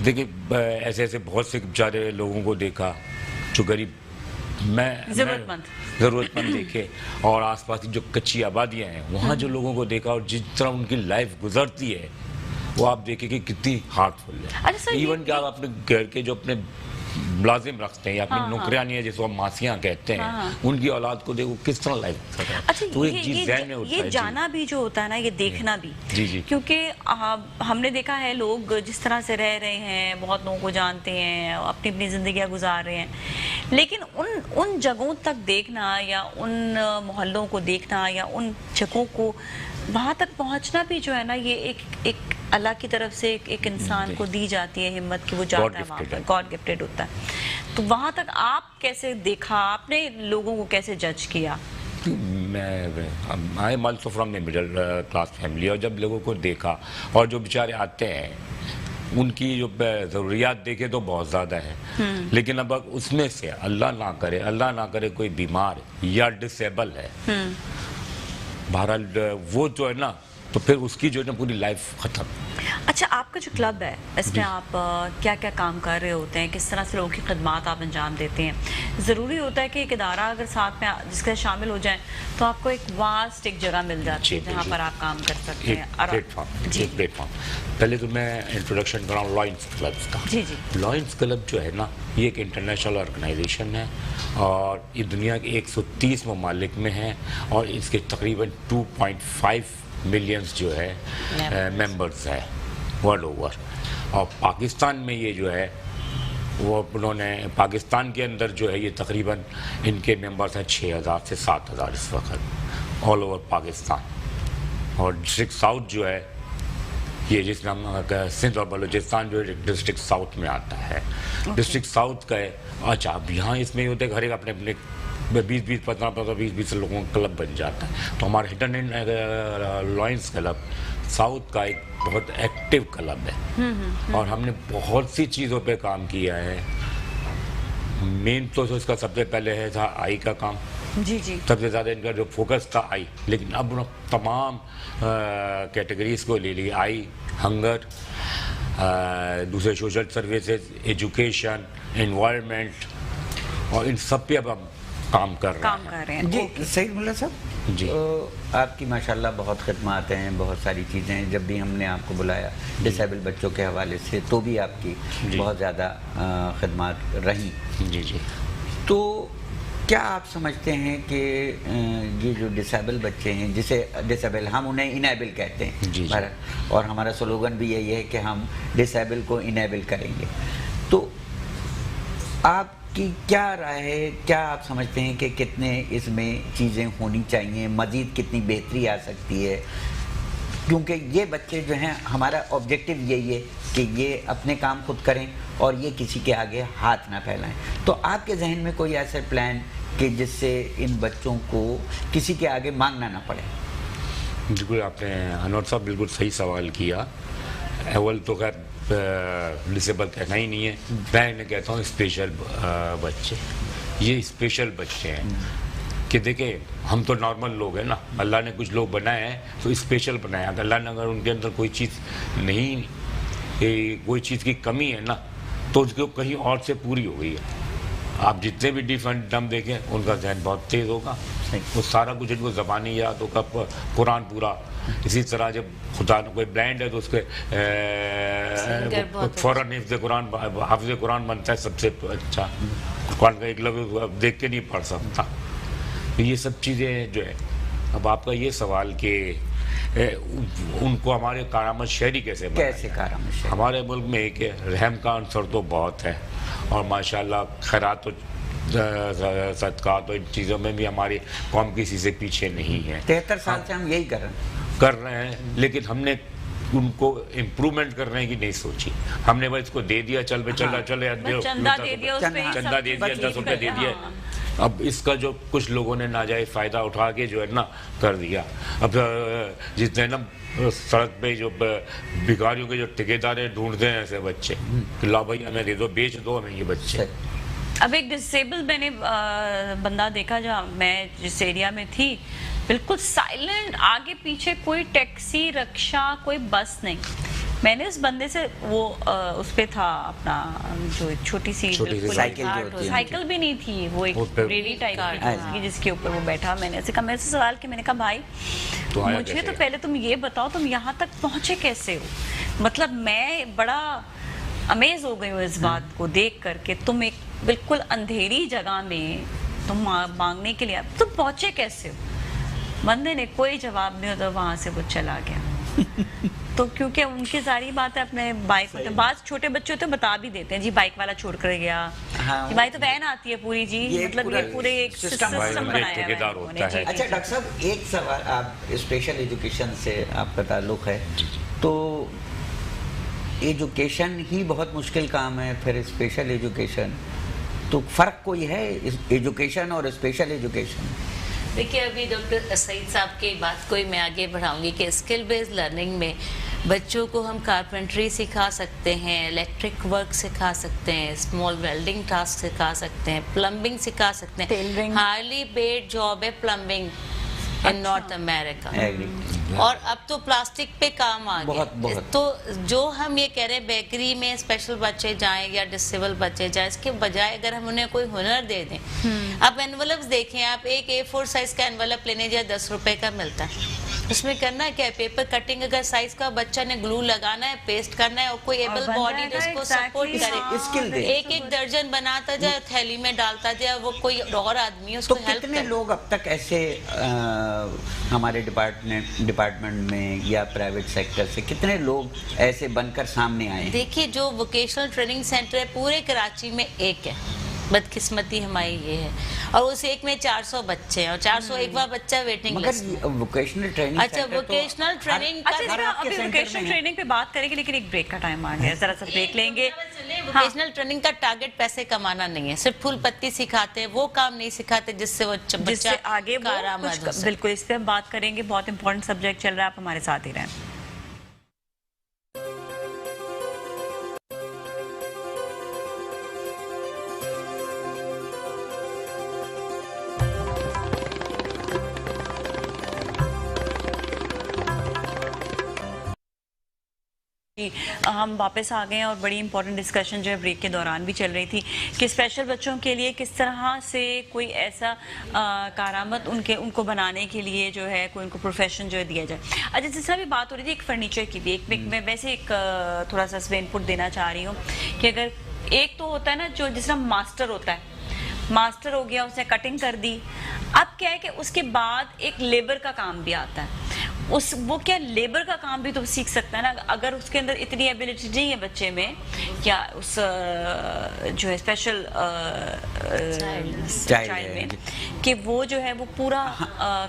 دیکھیں, ایسے ایسے بہت سے بیچارے لوگوں کو دیکھا جو غریب, میں ضرورت مند دیکھے, اور آس پاس کی جو کچی آبادیاں ہیں وہاں جو لوگوں کو دیکھا, اور جس طرح ان کی لائف گزرتی ہے وہ آپ دیکھیں کہ کتنی ہارٹ فل ہے. ایون کہ آپ اپنے گھر کے جو اپنے मुलाजिम रखते हैं या अपनी नौकरियां है जिसको हम मासियां कहते हैं, उनकी औलाद को देखो किस तरह लाइफ कर रहा है। अच्छा, तो एक चीज ज़हन में उठता है। ये जाना भी जो होता है ना, ये देखना भी, जी। क्योंकि हमने देखा है लोग जिस तरह से रह रहे हैं, बहुत लोगों को जानते हैं, अपनी अपनी जिंदगियां गुजार रहे हैं, लेकिन उन जगहों तक देखना या उन मोहल्लों को देखना या उन जगहों को वहाँ तक पहुँचना भी जो है ना, ये एक अल्लाह की तरफ से एक इंसान को दी जाती है हिम्मत कि वो जाता है वहाँ पर, गॉड गिफ्टेड होता है। तो वहाँ तक आप कैसे देखा, आपने लोगों को कैसे जज किया? मैं I am also from the middle class family, और जब लोगों को देखा और जो बेचारे आते हैं उनकी जो ज़रूरियात देखे तो बहुत ज़्यादा है, लेकिन अब उसमें से अल्लाह ना करे कोई बीमार या डिसेबल है, बहरहाल वो जो है ना, तो फिर उसकी जो है ना पूरी लाइफ ख़त्म। अच्छा, आपका जो क्लब है इसमें आप क्या क्या काम कर रहे होते हैं, किस तरह से लोगों की खिदमत आप अंजाम देते हैं? ज़रूरी होता है कि एक इदारा अगर साथ में जिसके शामिल हो जाए तो आपको एक वास्ट एक जगह मिल जाती है जहाँ पर आप काम कर सकते हैं, एक प्लेटफॉर्म। पहले तो मैं इंट्रोडक्शन कराऊँ लॉयंस क्लब का। जी। लॉयंस क्लब जो है ना, ये एक इंटरनेशनल ऑर्गेनाइजेशन है और ये दुनिया के 130 ममालिक में है और इसके तकरीबन 2.5 मिलियंस जो है मेंबर्स है वर्ल्ड ओवर। और पाकिस्तान में ये जो है वो उन्होंने पाकिस्तान के अंदर जो है ये तकरीबन इनके मेंबर्स हैं 6,000 से 7,000 इस वक्त ऑल ओवर पाकिस्तान। और डिस्ट्रिक्ट साउथ जो है ये जिसमें हम सिंध और बलूचिस्तान जो है डिस्ट्रिक्ट साउथ में आता है। डिस्ट्रिक्ट साउथ का है। अच्छा, अब यहाँ इसमें ये होता है हर एक अपने अपने 20-20, 15-15, 20-20 लोगों का क्लब बन जाता है। तो हमारा हिडन लॉयंस क्लब साउथ का एक बहुत एक्टिव क्लब है और हमने बहुत सी चीज़ों पे काम किया है। मेन तो इसका सबसे पहले है था आई का काम। जी। सबसे ज़्यादा इनका जो फोकस था आई, लेकिन अब तमाम कैटेगरीज को ले लिए, आई, हंगर, दूसरे सोशल सर्विसेज, एजुकेशन, एनवायरनमेंट, और इन सब पे अब हम काम कर रहे हैं। जी सईद मुल्ला साहब जी, आपकी माशाल्लाह बहुत खिदमत हैं, बहुत सारी चीज़ें हैं। जब भी हमने आपको बुलाया डिसेबल बच्चों के हवाले से तो भी आपकी बहुत ज़्यादा खिदमत रही। जी। तो क्या आप समझते हैं कि ये जो डिसेबल बच्चे हैं, जिसे डिसेबल हम उन्हें इनेबल कहते हैं जी। और हमारा स्लोगन भी यही है कि हम डिसेबल को इनेबल करेंगे, तो आपकी क्या राय है? क्या आप समझते हैं कि कितने इसमें चीज़ें होनी चाहिए, मज़ीद कितनी बेहतरी आ सकती है? क्योंकि ये बच्चे जो हैं, हमारा ऑब्जेक्टिव यही है कि ये अपने काम खुद करें और ये किसी के आगे हाथ ना फैलाएं। तो आपके जहन में कोई ऐसा प्लान कि जिससे इन बच्चों को किसी के आगे मांगना ना पड़े? बिल्कुल, आपने अनवर साहब बिल्कुल सही सवाल किया। अव्वल तो खैर डिसेबल कहना ही नहीं है, मैं कहता हूँ स्पेशल बच्चे। ये स्पेशल बच्चे हैं कि देखिए, हम तो नॉर्मल लोग हैं ना, अल्लाह ने कुछ लोग बनाए हैं तो स्पेशल बनाया। अल्लाह ने अगर उनके अंदर कोई चीज़ नहीं, कोई चीज़ की कमी है ना, तो उसको कहीं और से पूरी हो गई है। आप जितने भी डिफरेंट दम देखें, उनका जहन बहुत तेज़ होगा, वो सारा कुछ इनको ज़बानी याद होगा, कुरान पूरा। इसी तरह जब खुदा कोई ब्लाइंड है तो उसके फ़ौरन हाफ़िज़ कुरान बनता है सबसे अच्छा। कुरान का एक लफ्ज़ देख के नहीं पढ़ सकता। तो ये सब चीज़ें जो है, अब आपका ये सवाल कि उनको हमारे कारामत शहरी कैसे कारामत शहरी? हमारे मुल्क में एक रहम का अंसर तो बहुत है और माशाल्लाह खैरात तो सदका तो इन चीज़ों में भी हमारी कौम किसी से पीछे नहीं है। 73 साल से हम यही कर रहे हैं, लेकिन हमने उनको इम्प्रूवमेंट करने की नहीं सोची। हमने बस इसको दे दिया, चल चंदा दे दिया, 10 रुपये दे दिए। अब इसका जो कुछ लोगों ने नाजायज़ फ़ायदा उठा के जो है ना कर दिया। अब जितने ना सड़क पे जो भिखारियों के जो ठेकेदार ढूंढते हैं ऐसे बच्चे, ला भाई हमें दे दो, बेच दो हमें ये बच्चे। अब एक डिसेबल मैंने बंदा देखा, जहाँ मैं जिस एरिया में थी, बिल्कुल साइलेंट, आगे पीछे कोई टैक्सी, रिक्शा, कोई बस नहीं। मैंने उस बंदे से वो उस पे था अपना जो छोटी सी साइकिल भी नहीं थी, वो एक रेडी टाइप की जिसके ऊपर वो बैठा। मैंने ऐसे कहा, मेरे से सवाल कि मैंने कहा भाई मुझे तो पहले तुम ये बताओ तुम यहाँ तक पहुँचे कैसे हो? मतलब मैं बड़ा अमेज हो गई हूँ इस बात को देख करके, तुम एक बिल्कुल अंधेरी जगह में तुम मांगने के लिए तुम पहुंचे कैसे हो? बंदे ने कोई जवाब नहीं, तो वहां से वो चला गया। तो क्योंकि उनकी सारी बातें अपने बाइक होते, बात छोटे बच्चे होते बता भी देते हैं जी बाइक वाला छोड़ कर गया, हाँ, कि भाई तो वैन आती है पूरी जी, मतलब ये पूरे एक सिस्टम बनाया है उन्होंने जी। अच्छा डॉक्टर साहब, एक सवाल, आप स्पेशल एजुकेशन से आपका ताल्लुक है, तो एजुकेशन ही बहुत मुश्किल काम है, फिर स्पेशल एजुकेशन, तो फर्क कोई है एजुकेशन और स्पेशल एजुकेशन? देखिए, अभी डॉक्टर सईद साहब की बात को ही मैं आगे बढ़ाऊंगी कि स्किल बेस्ड लर्निंग में बच्चों को हम कारपेंट्री सिखा सकते हैं, इलेक्ट्रिक वर्क सिखा सकते हैं, स्मॉल वेल्डिंग टास्क सिखा सकते हैं, प्लम्बिंग सिखा सकते हैं। हाईली पेड जॉब है प्लम्बिंग इन नॉर्थ अमेरिका, और अब तो प्लास्टिक पे काम आ गया। तो जो हम ये कह रहे हैं बेकरी में स्पेशल बच्चे जाएं या डिसेबल बच्चे जाएं, इसके बजाय अगर हम उन्हें कोई हुनर दे दें, आप एनवलप्स देखें, आप एक A4 साइज का एनवलप लेने जाए 10 रुपए का मिलता है, उसमें करना क्या है, पेपर कटिंग अगर साइज का बच्चा ने ग्लू लगाना है, पेस्ट करना है, और कोई एबल बॉडी उसको सपोर्ट करे, एक एक दर्जन बनाता जाए, थैली में डालता जाए, वो कोई और आदमी उसको हेल्प करे। कितने लोग अब तक ऐसे हमारे डिपार्टमेंट में या प्राइवेट सेक्टर से कितने लोग ऐसे बनकर सामने आए? देखिए, जो वोकेशनल ट्रेनिंग सेंटर है पूरे कराची में एक है, बदकिस्मती हमारी ये है, और उस एक में 400 बच्चे हैं, और 401वां बच्चा वेटिंग लिस्ट में। वोकेशनल ट्रेनिंग, अच्छा, वोकेशनल ट्रेनिंग अभी वोकेशनल ट्रेनिंग पे बात करेंगे, लेकिन एक ब्रेक का टाइम आ गया, जरा सा ब्रेक लेंगे। वोकेशनल ट्रेनिंग का टारगेट पैसे कमाना नहीं है, सिर्फ फूल पत्ती सिखाते हैं, वो काम नहीं सिखाते जिससे वो बच्चा आगे बिल्कुल इस पे हम बात करेंगे, बहुत इंपॉर्टेंट सब्जेक्ट चल रहा है, आप हमारे साथ ही रहें। हम वापस आ गए हैं और बड़ी इंपॉर्टेंट डिस्कशन जो है ब्रेक के दौरान भी चल रही थी कि स्पेशल बच्चों के लिए किस तरह से कोई ऐसा कारामत उनको बनाने के लिए जो है कोई उनको प्रोफेशन जो है दिया जाए। अच्छा, जिस तरह भी बात हो रही थी एक फर्नीचर की भी, एक मैं वैसे एक थोड़ा सा इनपुट देना चाह रही हूँ कि अगर एक तो होता है ना जो जिस तरह मास्टर होता है, मास्टर हो गया, उसने कटिंग कर दी, अब क्या है कि उसके बाद एक लेबर का काम भी आता है, वो क्या लेबर का काम भी तो सीख सकता है ना, अगर उसके अंदर इतनी एबिलिटी नहीं है बच्चे में, क्या उस जो है स्पेशल चाइल्ड में, कि वो जो है वो पूरा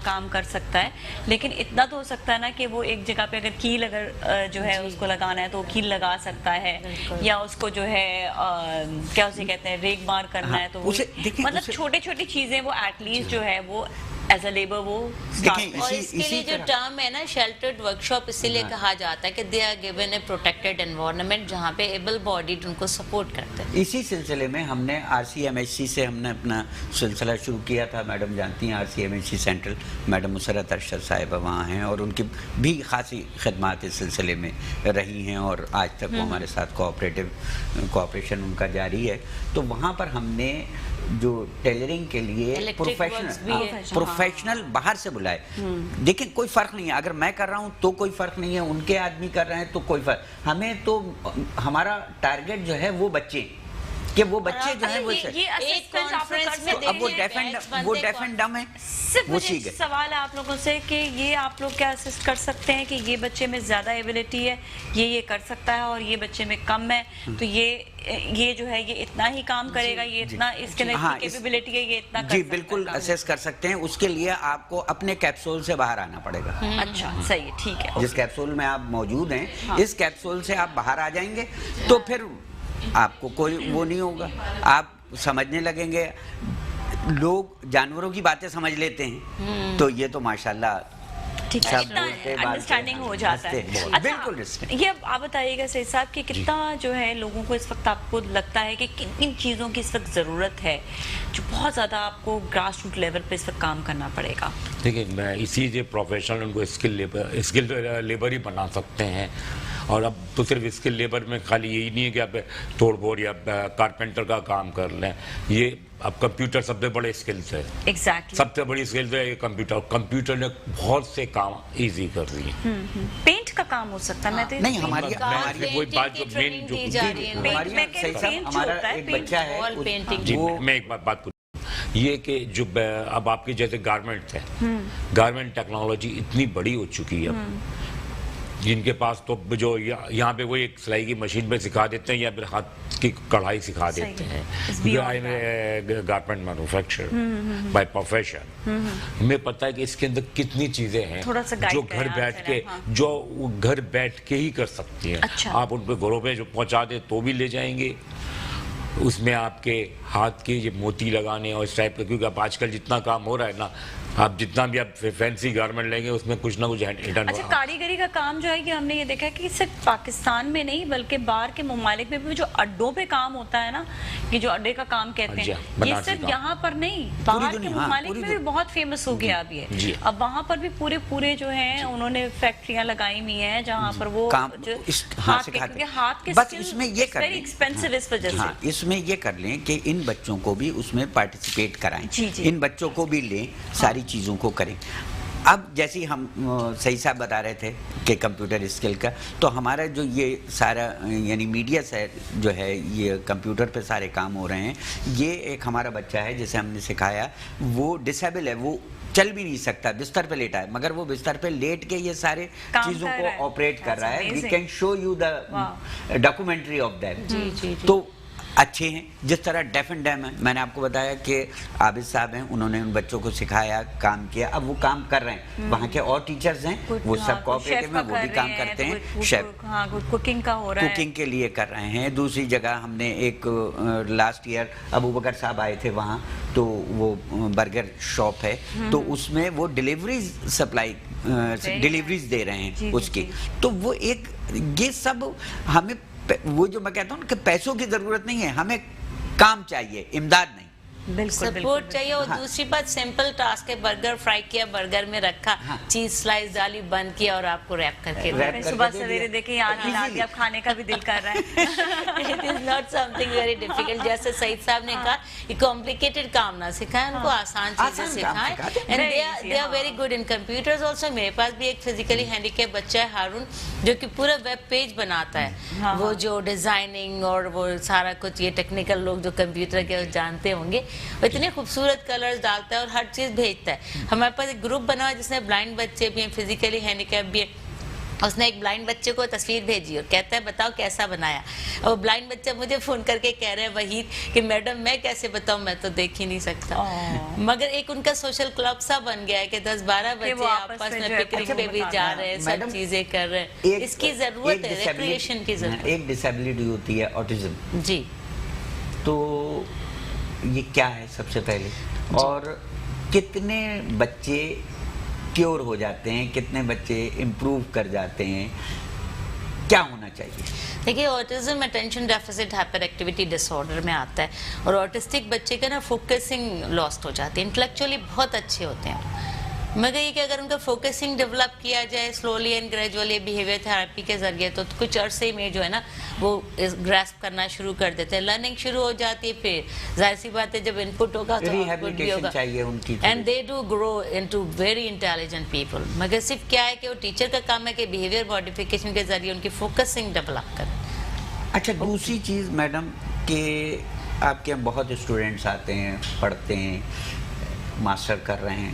काम कर सकता है, लेकिन इतना तो हो सकता है ना कि वो एक जगह पे अगर कील अगर जो है उसको लगाना है तो कील लगा सकता है, या उसको जो है क्या उसे कहते हैं रेग मार करना है, तो मतलब छोटी छोटी चीजें वो एटलीस्ट जो है वो एज अ लेबर वो और इसके लिए जो टर्म है ना शेल्टर्ड वर्कशॉप, इसीलिए कहा जाता है कि they are given a protected environment जहाँ पे एबल बॉडीड उनको सपोर्ट करते हैं। इसी सिलसिले में हमने RCMHC से हमने अपना सिलसिला शुरू किया था। मैडम जानती हैं RCMHC central, madam Musarrat Arshad साहिबा वहाँ हैं और उनकी भी खासी खदमात इस सिलसिले में रही हैं और आज तक वो हमारे साथ कोऑपरेशन उनका जारी है। तो वहाँ पर हमने जो टेलरिंग के लिए प्रोफेशनल बाहर से बुलाए। देखिए कोई फर्क नहीं है, अगर मैं कर रहा हूँ तो कोई फर्क नहीं है, उनके आदमी कर रहे हैं तो कोई फर्क, हमें तो हमारा टारगेट जो है वो बच्चे कि वो बच्चे जो है वो एक कॉन्फ्रेंस में अब वो डेफ एंड डम है। सिर्फ मुझे सवाल है आप लोगों से कि ये आप लोग क्या असिस्ट कर सकते हैं कि ये बच्चे में ज्यादा एबिलिटी है, ये कर सकता है, और ये बच्चे में कम है, तो ये जो है ये इतना ही काम करेगा, ये इतना इसके अंदर कैपेबिलिटी है, ये इतना जी बिल्कुल असेस कर सकते हैं। उसके लिए आपको अपने कैप्सूल से बाहर आना पड़ेगा। अच्छा सही है, ठीक है। जिस कैप्सूल में आप मौजूद हैं, इस कैप्सूल से आप बाहर आ जाएंगे तो फिर आपको कोई वो नहीं होगा, आप समझने लगेंगे। लोग जानवरों की बातें समझ लेते हैं, तो ये तो माशाल्लाह ठीक है, अंडरस्टैंडिंग हो जाता है। अच्छा, बिल्कुल। ये आप बताइएगा सईद साहब कि कितना जो है लोगों को इस वक्त आपको लगता है कि किन किन चीज़ों की इस वक्त ज़रूरत है जो बहुत ज़्यादा आपको ग्रास रूट लेवल पे इस वक्त काम करना पड़ेगा? देखिए, मैं इसी जो प्रोफेशनल उनको स्किल लेबर ही बना सकते हैं, اور اب تو صرف اسکل لیبر میں خالی یہی نہیں ہے کہ آپ توڑ پھوڑ یا کارپینٹر کا کام کر لیں, یہ اب کمپیوٹر سب سے بڑے اسکلس ہے, سب سے بڑی اسکلس ہے یہ کمپیوٹر نے بہت سے کام ایزی کر دیے. پینٹ کا کام ہو سکتا ہے, نہیں ہماری وہی بات جو مین جو ہمارا ایک بچہ ہے, جی میں ایک بات یہ کہ جو اب آپ کے جیسے گارمنٹس ہیں, گارمنٹ ٹیکنالوجی اتنی بڑی ہو چکی ہے جن کے پاس تو جو یہاں پہ وہی ایک سلائی کی مشین پہ سکھا دیتے ہیں یا پھر ہاتھ کی کڑھائی سکھا دیتے ہیں. گارمنٹ مینوفیکچر بائی پروفیشن, ہمیں پتہ ہے کہ اس کے اندر کتنی چیزیں ہیں جو گھر بیٹھ کے ہی کر سکتی ہیں. آپ ان پہ گھروں پہ جو پہنچا دیں تو بھی لے جائیں گے. اس میں آپ کے ہاتھ کے یہ موتی لگانے اور اس ٹائپ کا, کیونکہ اب آج کل جتنا کام ہو رہا ہے نا, آپ جتنا بھی آپ فینسی گارمنٹ لیں گے اس میں کچھ نہ کچھ ہڈن. اچھا, کاریگری کا کام جو ہے کہ ہم نے یہ دیکھا ہے کہ صرف پاکستان میں نہیں بلکہ باہر کے ممالک میں بھی جو اڈوں پہ کام ہوتا ہے نا, کہ جو اڈے کا کام کہتے ہیں, یہ صرف یہاں پر نہیں باہر کے ممالک میں بھی بہت فیمس ہو گیا اب یہ. اب وہاں پر بھی پورے جو ہیں انہوں نے فیکٹریاں لگائی ہوئی ہیں جہاں پر وہ ہاتھ کے بس اس میں یہ کر لیں, اس وجہ سے اس میں یہ کر لیں کہ ان بچوں کو بھی اس میں پارٹیسپیٹ کرائیں, ان بچوں کو بھی لیں, ساری چیزوں کو کریں. اب جیسے ہم صحیح صاحب بتا رہے تھے کہ کمپیوٹر اسکل کا, تو ہمارا جو یہ سارا یعنی میڈیا سے جو ہے یہ کمپیوٹر پہ سارے کام ہو رہے ہیں. یہ ایک ہمارا بچہ ہے جسے ہم نے سکھایا, وہ ڈسیبل ہے, وہ چل بھی نہیں سکتا, بستر پہ لیٹا ہے, مگر وہ بستر پہ لیٹ کے یہ سارے چیزوں کو آپریٹ کر رہا ہے. We can show you the documentary of that. تو اچھے ہیں. جس طرح ڈیف اینڈ ڈیم ہے, میں نے آپ کو بتایا کہ عابد صاحب ہیں, انہوں نے ان بچوں کو سکھایا, کام کیا, اب وہ کام کر رہے ہیں. وہاں کے اور ٹیچرز ہیں وہ سب کوآپریٹو میں, وہ بھی کام کرتے ہیں. شیف کوکنگ کا ہو رہا ہے, کوکنگ کے لیے کر رہے ہیں. دوسری جگہ ہم نے ایک لاسٹ ایئر ابو بکر صاحب آئے تھے وہاں, تو وہ برگر شاپ ہے, تو اس میں وہ ڈیلیوریز سپلائی ڈیلیوریز دے رہے ہیں اس کی. تو وہ ایک یہ سب ہمیں, وہ جو میں کہتا ہوں کہ پیسوں کی ضرورت نہیں ہے, ہمیں کام چاہیے, امداد نہیں, سپورٹ چاہیے. اور دوسری بات سمپل ٹاسک ہے, برگر فرائی کیا, برگر میں رکھا, چیز سلائس ڈالی, بند کیا اور آپ کو ریپ کر کے صبح سویرے دیکھیں یاد دلا دیا, اب کھانے کا بھی دل کر رہا ہے. It is not something very difficult. جیسے سعید صاحب نے کہا, یہ کمپلیکیٹڈ کام نہ سکھائیں, ان کو آسان چیزیں سکھائیں. And they are very good in computers also. میرے پاس بھی ایک فزیکلی ہینڈیکیپ بچہ ہے ہارون, جو کہ پورا ویب پیج بناتا ہے. وہ جو ڈیزائننگ اور وہ سارا کچھ یہ ٹیکنیکل لوگ جو کمپیوٹر کے جانتے ہوں گے, وہ اتنے خوبصورت کلرز ڈالتا ہے اور ہر چیز بھیجتا ہے. ہمارے پاس ایک گروپ بنا ہوا جس میں بلائنڈ بچے بھی ہیں, فزیکلی ہینڈیکیپ بھی ہے. اس نے ایک بلائنڈ بچے کو تصویر بھیجی اور کہتا ہے بتاؤ کیسا بنایا. اور بلائنڈ بچہ مجھے فون کر کے کہہ رہے ہیں وحید کہ میڈم میں کیسے بتاؤں, میں تو دیکھ ہی نہیں سکتا. مگر ایک ان کا سوشل کلب سا بن گیا ہے کہ 10-12 بچے آپس میں پکنک پہ بھی جا رہے ہیں, سب چیزیں کر رہے ہیں. اس کی ضرورت ہے, ریکریشن کی ضرورت. ایک ڈسیبلٹی ہوتی ہے آٹزم. جی, تو یہ کیا ہے سب سے پہلے, اور کتنے بچے کیور ہو جاتے ہیں, کتنے بچے امپروو کر جاتے ہیں, کیا ہونا چاہیے؟ دیکھیے, autism attention deficit hyperactivity disorder میں آتا ہے, اور آٹسٹک بچے کا نا فوکسنگ لاسٹ ہو جاتی ہے. انٹلیکچولی بہت اچھے ہوتے ہیں, مگر یہ کہ اگر ان کا فوکسنگ ڈیولپ کیا جائے slowly and gradually behaviour therapy کے ذریعے, تو کچھ عرصے میں جو ہے نا وہ گراسپ کرنا شروع کر دیتے ہیں, لرننگ شروع ہو جاتی ہے. پھر ظاہر سی بات ہے جب ان پٹ ہوگا تو آؤٹ پٹ بھی ہوگا, and they do grow into very intelligent people. مگر صرف کیا ہے کہ وہ ٹیچر کا کام ہے کہ بیہیویئر ماڈیفیکیشن کے ذریعے ان کی فوکسنگ ڈیولپ کریں. اچھا, دوسری چیز میڈم کہ آپ کے بہت اسٹوڈنٹس آتے ہیں, پڑھتے ہیں, ماسٹر کر رہے ہیں,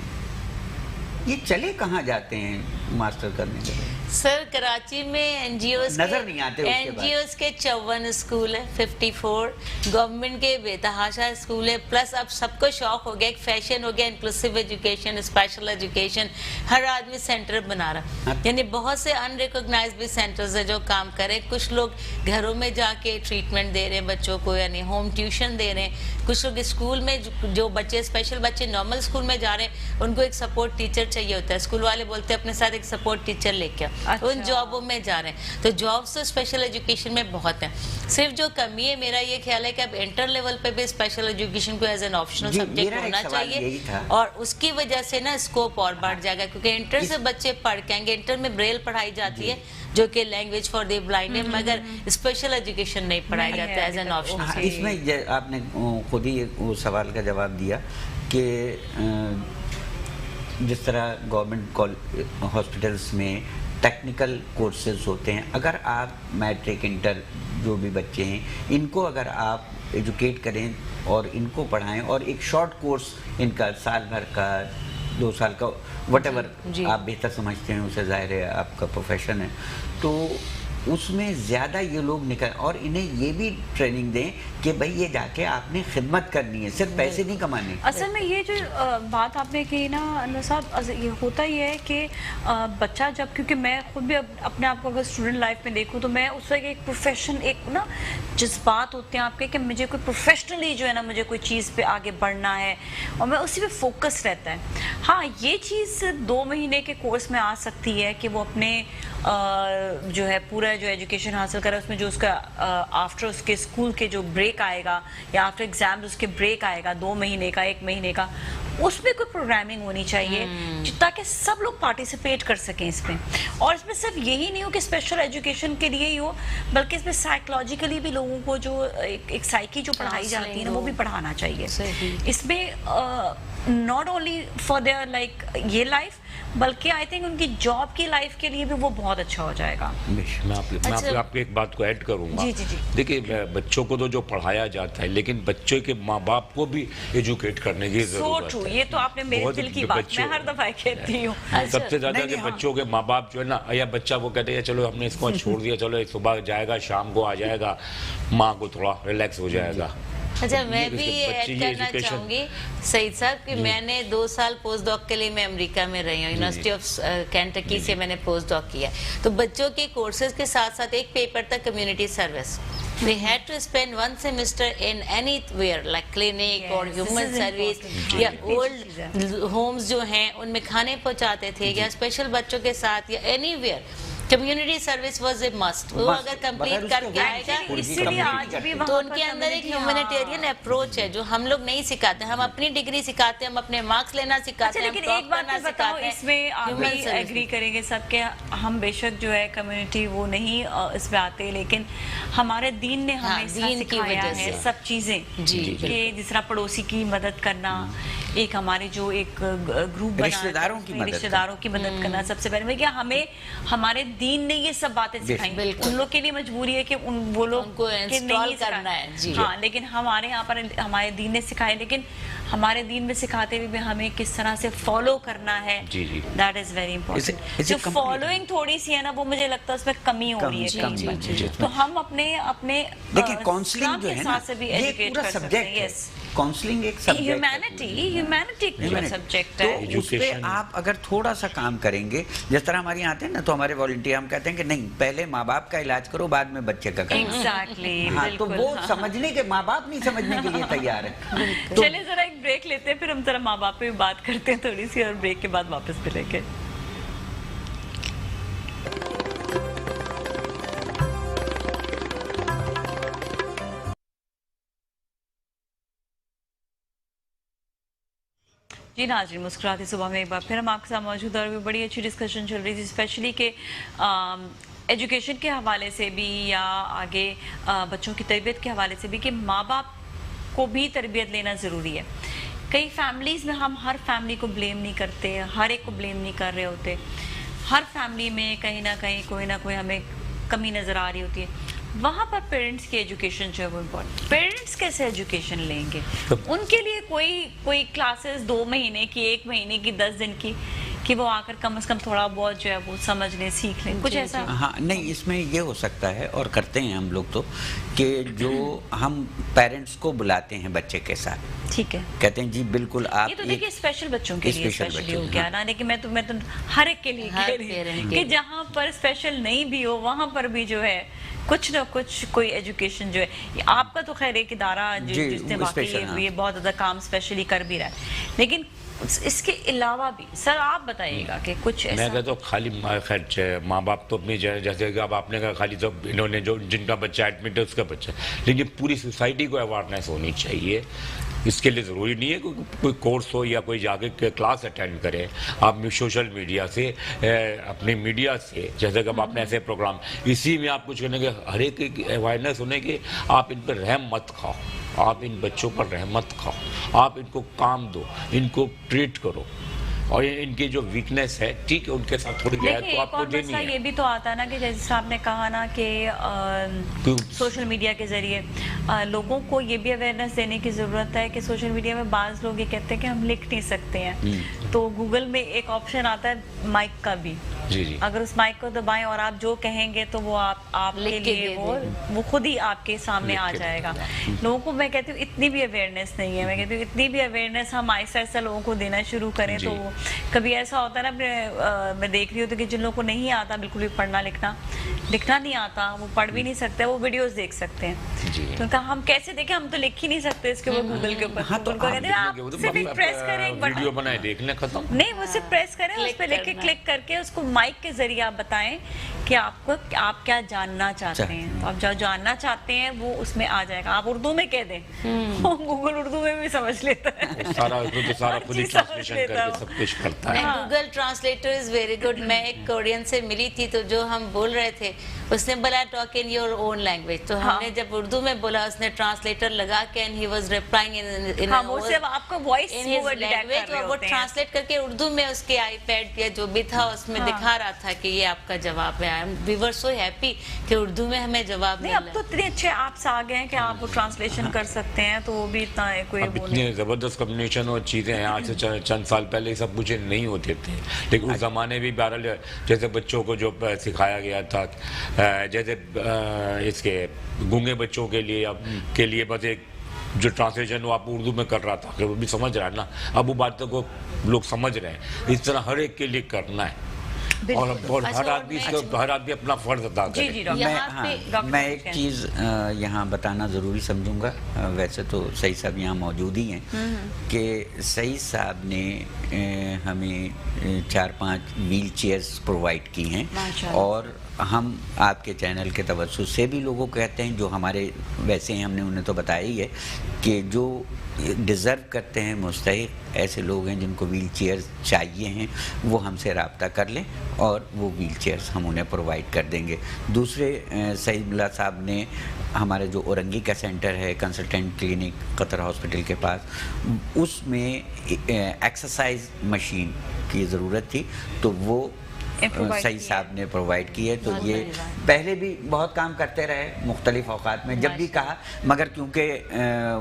یہ چلے کہاں جاتے ہیں ماسٹر کرنے کے لیے؟ سر کراچی میں این جی اوز کے 54 اسکول ہے, 54 گورنمنٹ کے بے تحاشا اسکول ہے. پلس اب سب کو شوق ہو گیا, ایک فیشن ہو گیا, انکلوسیو ایجوکیشن, اسپیشل ایجوکیشن, ہر آدمی سینٹر بنا رہا. یعنی بہت سے ان ریکوگنائز بھی سینٹرز ہیں جو کام کریں. کچھ لوگ گھروں میں جا کے ٹریٹمنٹ دے رہے ہیں بچوں کو, یعنی ہوم ٹیوشن دے رہے ہیں. کچھ لوگ اسکول میں جو بچے اسپیشل بچے نارمل اسکول میں جا رہے ہیں, ان کو ایک سپورٹ ٹیچر چاہیے ہوتا ہے. اسکول والے بولتے ہیں اپنے ساتھ एक सपोर्ट टीचर लेके आओ, उन जॉबों में जा रहे हैं। तो जॉब्स तो स्पेशल एजुकेशन में बहुत है। सिर्फ जो कमी है, मेरा ये ख्याल है कि अब इंटर लेवल पे भी स्पेशल एजुकेशन को एज एन ऑप्शनल सब्जेक्ट होना चाहिए, और उसकी वजह से ना स्कोप और बढ़ जाएगा, क्योंकि इंटर से बच्चे पढ़ के आएंगे। इंटर में ब्रेल पढ़ाई जाती है जो कि लैंग्वेज फॉर द ब्लाइंड है, मगर स्पेशल एजुकेशन नहीं पढ़ाया जाता एज एन ऑप्शन। इसमें आपने खुद ही वो सवाल का जवाब दिया कि जिस तरह गवर्नमेंट हॉस्पिटल्स में टेक्निकल कोर्सेज होते हैं, अगर आप मैट्रिक इंटर जो भी बच्चे हैं इनको अगर आप एजुकेट करें और इनको पढ़ाएं, और एक शॉर्ट कोर्स इनका साल भर का 2 साल का वटेवर आप बेहतर समझते हैं, उसे जाहिर है आपका प्रोफेशन है, तो उसमें ज़्यादा ये लोग निकल, और इन्हें ये भी ट्रेनिंग दें कि भाई ये जाके आपने खिदमत करनी है, सिर्फ पैसे नहीं कमाने। असल में ये जो बात आपने की ना अनवर साहब, ये होता ही है कि बच्चा जब, क्योंकि मैं खुद भी अपने आप को अगर स्टूडेंट लाइफ में देखूँ तो मैं उस वक्त एक प्रोफेशन, एक ना जज्बात होते हैं आपके कि मुझे कोई प्रोफेशनली जो है ना मुझे कोई चीज़ पे आगे बढ़ना है, और मैं उसी पे फोकस रहता है। हाँ, ये चीज़ 2 महीने के कोर्स में आ सकती है कि वो अपने जो है पूरा जो एजुकेशन हासिल करे, उसमें जो उसका आफ्टर उसके स्कूल के जो ब्रेक आएगा या आफ्टर एग्जाम्स उसके ब्रेक आएगा 2 महीने का, 1 महीने का, उसमें कोई प्रोग्रामिंग होनी चाहिए ताकि सब लोग पार्टिसिपेट कर सकें इसमें। और इसमें सिर्फ यही नहीं हो कि स्पेशल एजुकेशन के लिए ही हो, बल्कि इसमें साइकोलॉजिकली भी लोगों को जो एक साइकी जो पढ़ाई जाती है ना वो भी पढ़ाना चाहिए। इसमें not only for their like ये लाइफ, बल्कि आई थिंक उनकी जॉब की लाइफ के लिए भी वो बहुत अच्छा हो जाएगा। मैं आपको एक बात को ऐड करूंगा। जी। देखिए, बच्चों को तो जो पढ़ाया जाता है, लेकिन बच्चों के माँ बाप को भी एजुकेट करने की जरूरत है। ये तो आपने मेरे दिल की बात मैं हर दफा कहती हूँ। सबसे ज्यादा कि बच्चों के माँ बाप जो है ना, या बच्चा वो कहते हैं चलो हमने इसको छोड़ दिया, चलो सुबह जाएगा शाम को आ जाएगा, माँ को थोड़ा रिलैक्स हो जाएगा। अच्छा, मैं भी ये ऐड करना चाहूँगी सईद साहब कि मैंने 2 साल पोस्ट डॉक के लिए मैं अमेरिका में रही हूँ, यूनिवर्सिटी ऑफ कैंटकी से मैंने पोस्ट डॉक किया। तो बच्चों के कोर्सेज के साथ साथ एक पेपर था community service. They had to spend 1 semester in anywhere like clinic or human service, या old homes जो हैं उनमें खाने पहुँचाते थे, या स्पेशल बच्चों के साथ, या anywhere community service was a must. वो अगर कंप्लीट करके आएगा, इसीलिए आज भी तो उनके अंदर एक ह्यूमैनिटेरियन अप्रोच है जो हम लोग नहीं सिखाते। हम अपनी डिग्री सिखाते हैं, हम अपने मार्क्स लेना सिखाते हैं, लेकिन एक बात बताओ, इसमें आप भी एग्री करेंगे सब के हम बेशक जो है कम्युनिटी वो नहीं इस पे आते, लेकिन हमारे दीन ने हमें सिखाया है सब चीजें कि जिस तरह पड़ोसी की मदद करना, एक हमारे जो एक ग्रुप बना रिश्तेदारों की मदद करना, सबसे पहले क्या हमें हमारे दीन ने ये सब बातें सिखाई। उन लोग के लिए मजबूरी है कि वो लोग को इंस्टॉल करना है। हाँ, लेकिन हमारे यहाँ पर हमारे दीन ने सिखाया, लेकिन हमारे दीन में सिखाते हुए भी हमें किस तरह से फॉलो करना है, दैट इज वेरी इंपॉर्टेंट। जो फॉलोइंग थोड़ी सी है ना, वो मुझे लगता है उसमें कमी हो रही है। तो हम अपने देखिए काउंसलिंग जो है ना, ये पूरा सब्जेक्ट है। काउंसलिंग एक सब्जेक्ट, ह्यूमैनिटी का सब्जेक्ट है। तो उस पे आप अगर थोड़ा सा काम करेंगे, जिस तरह हमारे यहाँ आते हैं ना, तो हमारे वॉलंटियर हम कहते हैं कि नहीं, पहले माँ बाप का इलाज करो, बाद में बच्चे का करो। एग्जैक्टली। हाँ, तो वो समझने के माँ बाप नहीं समझने के लिए तैयार है। चलिए जरा एक ब्रेक लेते हैं, फिर हम जरा माँ बाप पे भी बात करते हैं थोड़ी सी, और ब्रेक के बाद वापस मिलेंगे। जी नाज़रीन, मुस्कुराती सुबह में एक बार फिर हम आपके साथ मौजूद, और भी बड़ी अच्छी डिस्कशन चल रही थी, स्पेशली के एजुकेशन के हवाले से भी, या आगे बच्चों की तरबियत के हवाले से भी, कि माँ बाप को भी तरबियत लेना ज़रूरी है। कई फैमिलीज़ में हम हर फैमिली को ब्लेम नहीं करते, हर एक को ब्लेम नहीं कर रहे होते। हर फैमिली में कहीं ना कहीं कोई ना कोई हमें कमी नज़र आ रही होती है। वहाँ पर पेरेंट्स की एजुकेशन जो है वो इम्पोर्टेंट। पेरेंट्स कैसे एजुकेशन लेंगे? उनके लिए कोई क्लासेस 2 महीने की, 1 महीने की, 10 दिन की, कि वो आकर कम से कम थोड़ा बहुत जो है वो समझ लें, सीख लें, कुछ ऐसा? हाँ, नहीं, इसमें ये हो सकता है, और करते हैं हम लोग तो, कि जो हम पेरेंट्स को बुलाते हैं बच्चे के साथ, ठीक है, कहते हैं जी बिल्कुल आप, ये तो देखिए स्पेशल बच्चों के लिए स्पेशली हो गया ना, लेकिन मैं तो हर एक के लिए कह रही हूँ कि जहाँ पर स्पेशल नहीं भी हो वहाँ पर भी जो है कुछ ना कुछ कोई एजुकेशन जो है। आपका तो खैर एक इदारा जिसने वाकई ये बहुत ज़्यादा काम स्पेशली कर भी रहा है, लेकिन اس کے علاوہ بھی سر آپ بتائیے گا کہ کچھ میں کہتا ہوں خالی خیر ماں باپ تو اپنی جیسے کہ اب آپ نے کہا خالی تو انہوں نے جو جن کا بچہ ایڈمٹ ہے اس کا بچہ، لیکن پوری سوسائٹی کو اویئرنیس ہونی چاہیے. اس کے لیے ضروری نہیں ہے کوئی کورس ہو یا کوئی جا کے کلاس اٹینڈ کرے. آپ سوشل میڈیا سے اپنے میڈیا سے جیسے کہ اب آپ نے ایسے پروگرام اسی میں آپ کچھ کرنے کے ہر ایک اویئرنیس ہونے کے آپ ان پر رحم مت کھاؤ، آپ ان بچوں پر رحمت کھاؤ، آپ ان کو کام دو، ان کو ٹریٹ کرو، اور ان کی جو ویکنیس ہے ٹھیک ہے ان کے ساتھ تھوڑی رعایت تو آپ کو دینی ہے. یہ بھی تو آتا ہے نا کہ جیسے آپ نے کہا نا کہ سوشل میڈیا کے ذریعے لوگوں کو یہ بھی اویئرنیس دینے کی ضرورت ہے کہ سوشل میڈیا میں بعض لوگ یہ کہتے ہیں کہ ہم لکھ نہیں سکتے ہیں، تو گوگل میں ایک آپشن آتا ہے مائک کا بھی، اگر اس مائک کو دبائیں اور آپ جو کہیں گے تو وہ آپ کے لیے وہ خود ہی آپ کے سامنے آ جائے گا. لوگوں کو میں کہتی ہوں اتنی بھی اویئرنیس نہیں ہے، میں کہتی ہوں اتنی بھی اویئرنیس ہم آہستہ آہستہ لوگوں کو دینا شروع کریں تو کبھی ایسا ہوتا ہے نا میں دیکھ رہی ہوں کہ جن لوگوں کو نہیں آتا بالکل بھی پڑھنا لکھنا نہیں آتا، وہ پڑھ بھی نہیں سکتے، وہ ویڈیوز دیکھ سکتے ہیں. تو کہا ہم کیسے دیکھیں، ہم تو لکھ ہی نہیں سکتے اس کے اوپر گوگل کے اوپر. ان کو کہتے ہیں آپ صرف ایک پریس کریں، ویڈیو بنائے دیکھ لیں ختم. نہیں وہ صرف پریس کریں، اس پہ لکھ کے کلک کر کے اس کو مائک کے ذریعے آپ بتائیں کہ آپ کیا جاننا چاہتے ہیں. تو آپ جو جاننا چاہتے ہیں وہ اس میں آ جائے گا. آپ اردو میں کہہ دیں، گوگل اردو میں بھی سمجھ لیتا ہے، سارا خود ہی ٹرانسلیشن کر کے سب کچھ کرتا ہے. Google translator is very good. میں ایک کورین سے ملی تھی تو جو ہم بول رہے تھے اس نے بولا talk in your own language, تو ہم نے جب اردو میں بولا اس نے ٹرانسلیٹر لگا کے اینڈ ہی واز ریپلائنگ ان آپ کا وائس لینگویج، اور وہ ٹرانسلیٹ کر کے اردو میں اس کے آئی پیڈ یا جو بھی تھا اس میں دکھا رہا تھا کہ یہ آپ کا جواب ہے. وی ور سو ہیپی کہ اردو میں ہمیں جواب نہیں. اب تو اتنے اچھے ایپس آ گئے ہیں کہ آپ ٹرانسلیشن کر سکتے ہیں، تو وہ بھی اتنا کوئی اتنے زبردست کمیونیکیشن اور چیزیں ہیں. آج سے چند سال پہلے یہ سب کچھ نہیں ہوتے تھے، لیکن اس زمانے بھی بہرحال جیسے بچوں کو جو سکھایا گیا تھا، جیسے اس کے گونگے بچوں کے لیے بس ایک جو ٹرانسلیشن وہ آپ اردو میں کر رہا تھا کہ وہ بھی سمجھ رہا ہے نا. اب وہ باتوں کو لوگ سمجھ رہے ہیں. اس طرح ہر ایک کے لیے کرنا ہے اور ہر آدمی اپنا فرض ادا کرے. میں ایک چیز یہاں بتانا ضروری سمجھوں گا، ویسے تو سعید صاحب یہاں موجود ہی ہیں، کہ سعید صاحب نے ہمیں 4-5 ویل چیئرز پرووائڈ کی ہیں، اور ہم آپ کے چینل کے توسط سے بھی لوگوں کو کہتے ہیں جو ہمارے ویسے ہیں، ہم نے انہیں تو بتایا ہی ہے کہ جو ڈیزرو کرتے ہیں، مستحق ایسے لوگ ہیں جن کو ویل چیئرز چاہیے ہیں، وہ ہم سے رابطہ کر لیں اور وہ ویل چیئرز ہم انہیں پرووائڈ کر دیں گے. دوسرے سعید اللہ صاحب نے ہمارے جو اورنگی کا سینٹر ہے کنسلٹنٹ کلینک قطر ہاسپٹل کے پاس، اس میں ایکسرسائز مشین کی ضرورت تھی تو وہ سعید صاحب نے پرووائڈ کی ہے. تو یہ پہلے بھی بہت کام کرتے رہے مختلف اوقات میں جب بھی کہا، مگر کیونکہ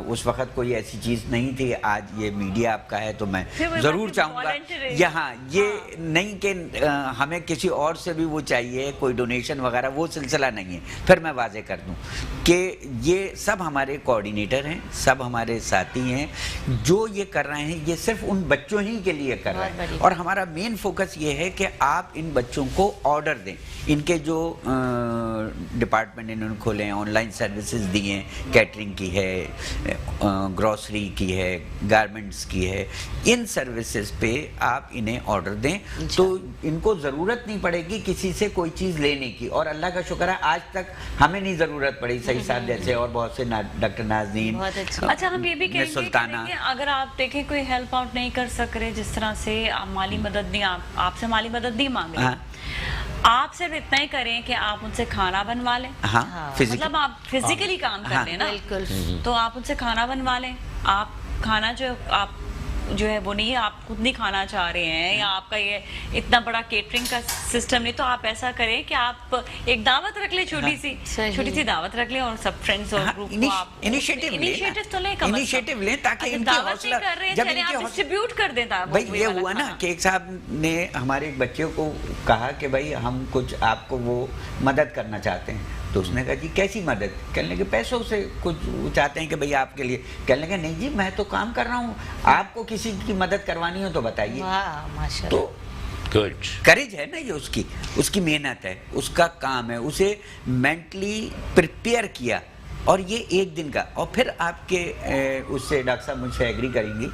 اس وقت کوئی ایسی چیز نہیں تھی. آج یہ میڈیا آپ کا ہے تو میں ضرور چاہوں گا یہاں یہ نہیں کہ ہمیں کسی اور سے بھی وہ چاہیے کوئی ڈونیشن وغیرہ، وہ سلسلہ نہیں ہے. پھر میں واضح کر دوں کہ یہ سب ہمارے کوآرڈینیٹر ہیں، سب ہمارے ساتھی ہیں. جو یہ کر رہے ہیں یہ صرف ان بچوں ہی کے لیے کر رہے ہیں، اور ہمارا مین فوکس یہ ہے کہ آپ ان بچوں کو آرڈر دیں. ان کے جو ڈپارٹمنٹ انہوں نے کھولے ہیں، آن لائن سروسز دی ہیں، کیٹرنگ کی ہے، گروسری کی ہے، گارمنٹس کی ہے. ان سروسز پہ آپ انہیں آرڈر دیں تو ان کو ضرورت نہیں پڑے گی کسی سے کوئی چیز لینے کی. اور اللہ کا شکر ہے آج تک ہمیں نہیں ضرورت پڑی. صحیح صاحب جیسے اور بہت سے ڈاکٹر نازنین. اچھا ہم یہ بھی کہیں گے کہ اگر آپ دیکھیں کوئی ہیلپ آؤٹ نہیں کر سک رہے، جس طرح سے مالی مدد نہیں، آپ سے مالی مدد نہیں مانگ رہے، آپ صرف اتنا ہی کریں کہ آپ ان سے کھانا بنوا لیں. مطلب آپ فزیکلی کام کر لیں نا، تو آپ ان سے کھانا بنوا لیں. آپ کھانا جو ہے وہ نہیں، آپ خود نہیں کھانا چاہ رہے ہیں یا آپ کا یہ اتنا بڑا کیٹرنگ کا سسٹم نہیں، تو آپ ایسا کریں کہ آپ ایک دعوت رکھ لیں، چھوٹی سی دعوت رکھ لیں، اور سب فرینڈز اور گروپ کو آپ انیشیٹو تو لیں، انیشیٹو لیں تاکہ ان کی حوصلہ جب آپ ڈسٹریبیوٹ کر دیں. بھائی یہ ہوا نا کہ ایک صاحب نے ہمارے ایک بچے کو کہا کہ بھائی ہم کچھ آپ کو وہ مدد کرنا چاہتے ہیں. تو اس نے کہا جی کیسی مدد؟ کہنے لگے پیسوں سے کچھ چاہتے ہیں کہ بھئی آپ کے لیے. کہنے لگے نہیں جی میں تو کام کر رہا ہوں، آپ کو کسی کی مدد کروانی ہو تو بتائیے. تو کریج ہے نا، یہ اس کی محنت ہے، اس کا کام ہے، اسے مینٹلی پریپیئر کیا. اور یہ ایک دن کا. اور پھر آپ کے اس سے ڈاکٹر صاحب مجھ سے ایگری کریں گی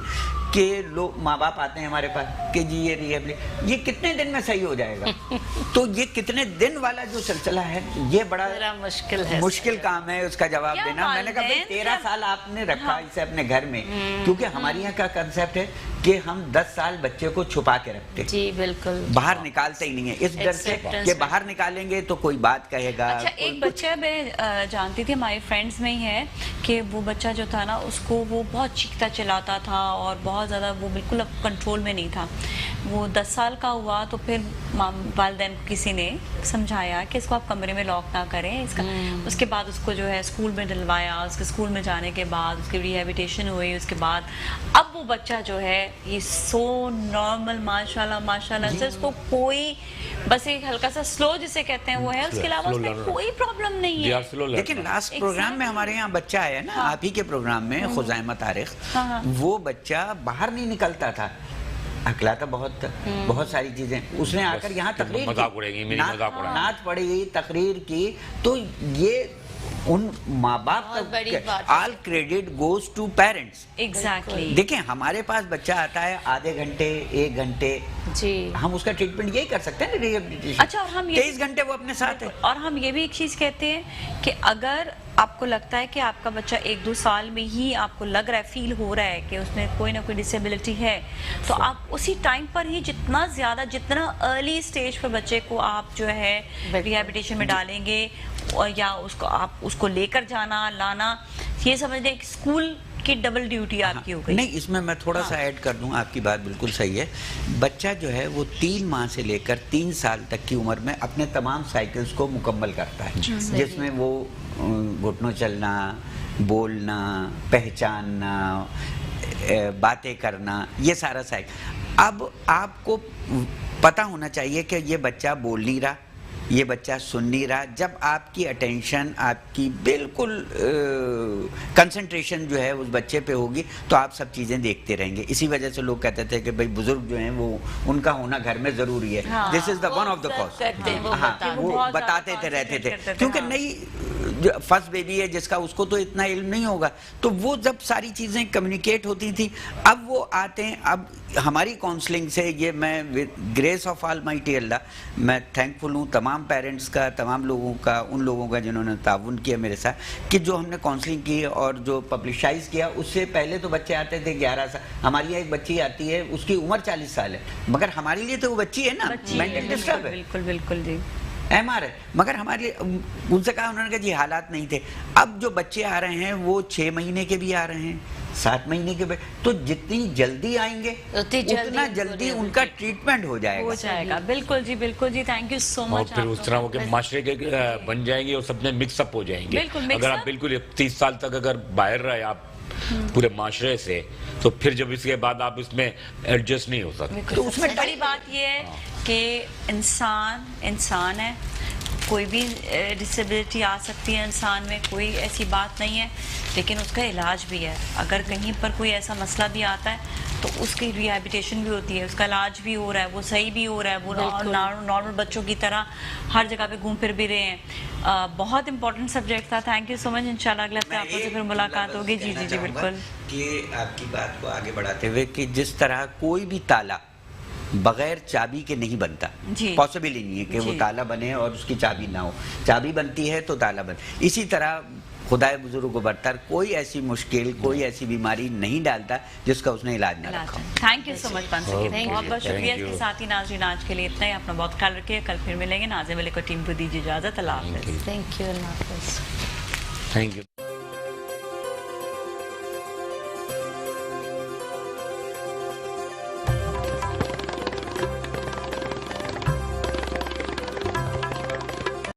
کہ لوگ माँ बाप आते हैं हमारे पास कि जी ये रिहेबिलिटेशन ये कितने दिन में सही हो जाएगा तो ये कितने दिन वाला जो सिलसिला है ये बड़ा मुश्किल काम है उसका जवाब देना। मैंने कहा भाई 13 साल आपने रखा इसे अपने घर में, क्योंकि हमारे यहाँ का कंसेप्ट है कि हम 10 साल बच्चे को छुपा के रखते, जी बिल्कुल, बाहर निकालते ही नहीं है इस डर से कि बाहर निकालेंगे तो कोई बात कहेगा। अच्छा, एक बच्चा मैं जानती थी, हमारे फ्रेंड्स में ही है कि वो बच्चा जो था ना उसको वो बहुत चीखता चिल्लाता था और बहुत ज़्यादा वो बिल्कुल अब कंट्रोल में नहीं था। वो 10 साल का हुआ तो फिर वालिदैन को किसी ने समझाया कि इसको आप कमरे में लॉक ना करें, इसका उसके बाद उसको जो है स्कूल में डलवाया, उसके स्कूल में जाने के बाद उसकी रिहेबिलिटेशन हुई, उसके बाद अब वो बच्चा जो है ये सो नॉर्मल माशाल्लाह माशाल्लाह से उसको कोई बस एक हल्का सा स्लो जिसे कहते हैं वो है, उसके अलावा उसमें कोई प्रॉब्लम नहीं है। लेकिन लास्ट प्रोग्राम में हमारे यहाँ बच्चा आया ना, आप ही के प्रोग्राम में खुजाइमा तारिक, वो बच्चा बाहर नहीं निकलता था, अकलाता बहुत सारी चीजें, उसने आकर यहाँ तकरीर नाच पड़ी तकरीर की, तो ये उन माँ बाप का all credit goes to parents. Exactly. देखें हमारे पास बच्चा आता है आधे घंटे 1 घंटे जी, हम उसका ट्रीटमेंट यही कर सकते हैं ना, रिहेबिलिटेशन। अच्छा, और हम 23 घंटे वो अपने साथ है। और हम ये भी एक चीज कहते हैं कि अगर आपको लगता है कि आपका बच्चा 1-2 साल में ही आपको लग रहा है, फील हो रहा है कि उसमें कोई ना कोई डिसेबिलिटी है, तो आप उसी टाइम पर ही जितना अर्ली स्टेज पर बच्चे को आप जो है रिहेबिलिटेशन में डालेंगे या उसको आप उसको लेकर जाना लाना, ये समझ लें कि स्कूल की डबल ड्यूटी आपकी हो गई। नहीं, इसमें मैं थोड़ा सा ऐड कर दूं, आपकी बात बिल्कुल सही है। बच्चा जो है वो 3 माह से लेकर 3 साल तक की उम्र में अपने तमाम साइकिल्स को मुकम्मल करता है, जिसमें वो घुटनों चलना, बोलना, पहचानना, बातें करना, ये सारा साइकिल। अब आपको पता होना चाहिए कि ये बच्चा बोल नहीं रहा, ये बच्चा सुन नहीं रहा। जब आपकी अटेंशन, आपकी बिल्कुल कंसंट्रेशन जो है उस बच्चे पे होगी तो आप सब चीज़ें देखते रहेंगे। इसी वजह से लोग कहते थे कि भाई बुजुर्ग जो हैं वो उनका होना घर में ज़रूरी है, this is the one of the cause. हाँ, वो बताते थे रहते थे, क्योंकि नई फर्स्ट बेबी है जिसका, उसको तो इतना इल्म नहीं होगा, तो वो जब सारी चीज़ें कम्युनिकेट होती थी, अब वो आते हैं। अब हमारी काउंसलिंग से ये मैं विद ग्रेस ऑफ ऑलमाइटी अल्लाह, मैं थैंकफुल हूँ तमाम पेरेंट्स का, तमाम लोगों का, उन लोगों का जिन्होंने ताउन किया मेरे साथ, कि जो हमने काउंसलिंग की और जो पब्लिसाइज किया। उससे पहले तो बच्चे आते थे 11 साल, हमारी यहाँ एक बच्ची आती है उसकी उम्र 40 साल है, मगर हमारे लिए तो वो बच्ची है ना, मेंटल डिस्टर्ब है, बिल्कुल बिल्कुल जी, MR है, मगर हमारे लिए उनसे कहा, उन्होंने कहा जी हालात नहीं थे। अब जो बच्चे आ रहे हैं वो 6 महीने के भी आ रहे हैं, 7 महीने के भी, तो जितनी जल्दी आएंगे उतना जल्दी उनका ट्रीटमेंट हो जाएगा। बिल्कुल जी, बिल्कुल जी, थैंक यू सो मच। और फिर उस तरह के माशरे के बन जाएंगे और सब में मिक्सअप हो जाएंगे। अगर आप बिल्कुल 30 साल तक अगर बाहर रहे आप पूरे माशरे से, तो फिर जब इसके बाद आप इसमें एडजस्ट नहीं हो सकते। तो उसमें बड़ी बात ये है कि इंसान है, कोई भी डिसेबिलिटी आ सकती है इंसान में, कोई ऐसी बात नहीं है, लेकिन उसका इलाज भी है। अगर कहीं पर कोई ऐसा मसला भी आता है तो उसकी रिहेबिलिटेशन भी होती है, उसका इलाज भी हो रहा है, वो सही भी हो रहा है, वो नॉर्मल बच्चों की तरह हर जगह पे घूम फिर भी रहे हैं। बहुत इंपॉर्टेंट सब्जेक्ट था, थैंक यू सो मच। इंशाल्लाह अगले हफ्ते आपसे फिर मुलाकात होगी। जी जी जी बिल्कुल। कि आपकी बात को आगे बढ़ाते हुए कि जिस तरह कोई भी ताला बगैर चाबी के नहीं बनता, पॉसिबल ही नहीं है कि वो ताला बने और उसकी चाबी ना हो, चाबी बनती है तो ताला बन। इसी तरह खुदाए बुजुर्ग को बरतर कोई ऐसी मुश्किल, कोई ऐसी बीमारी नहीं डालता जिसका उसने इलाज ना रखा। थैंक यू सो मच, बहुत बहुत शुक्रिया। इसके साथ ही नाज़रीन आज के लिए इतना ही, अपना बहुत ख्याल रखिए, कल फिर मिलेंगे। नाज़िम अली को टीम को दीजिए इजाज़त, अल्लाह हाफ़िज़। थैंक यू, अल्लाह हाफ़िज़। Thank you.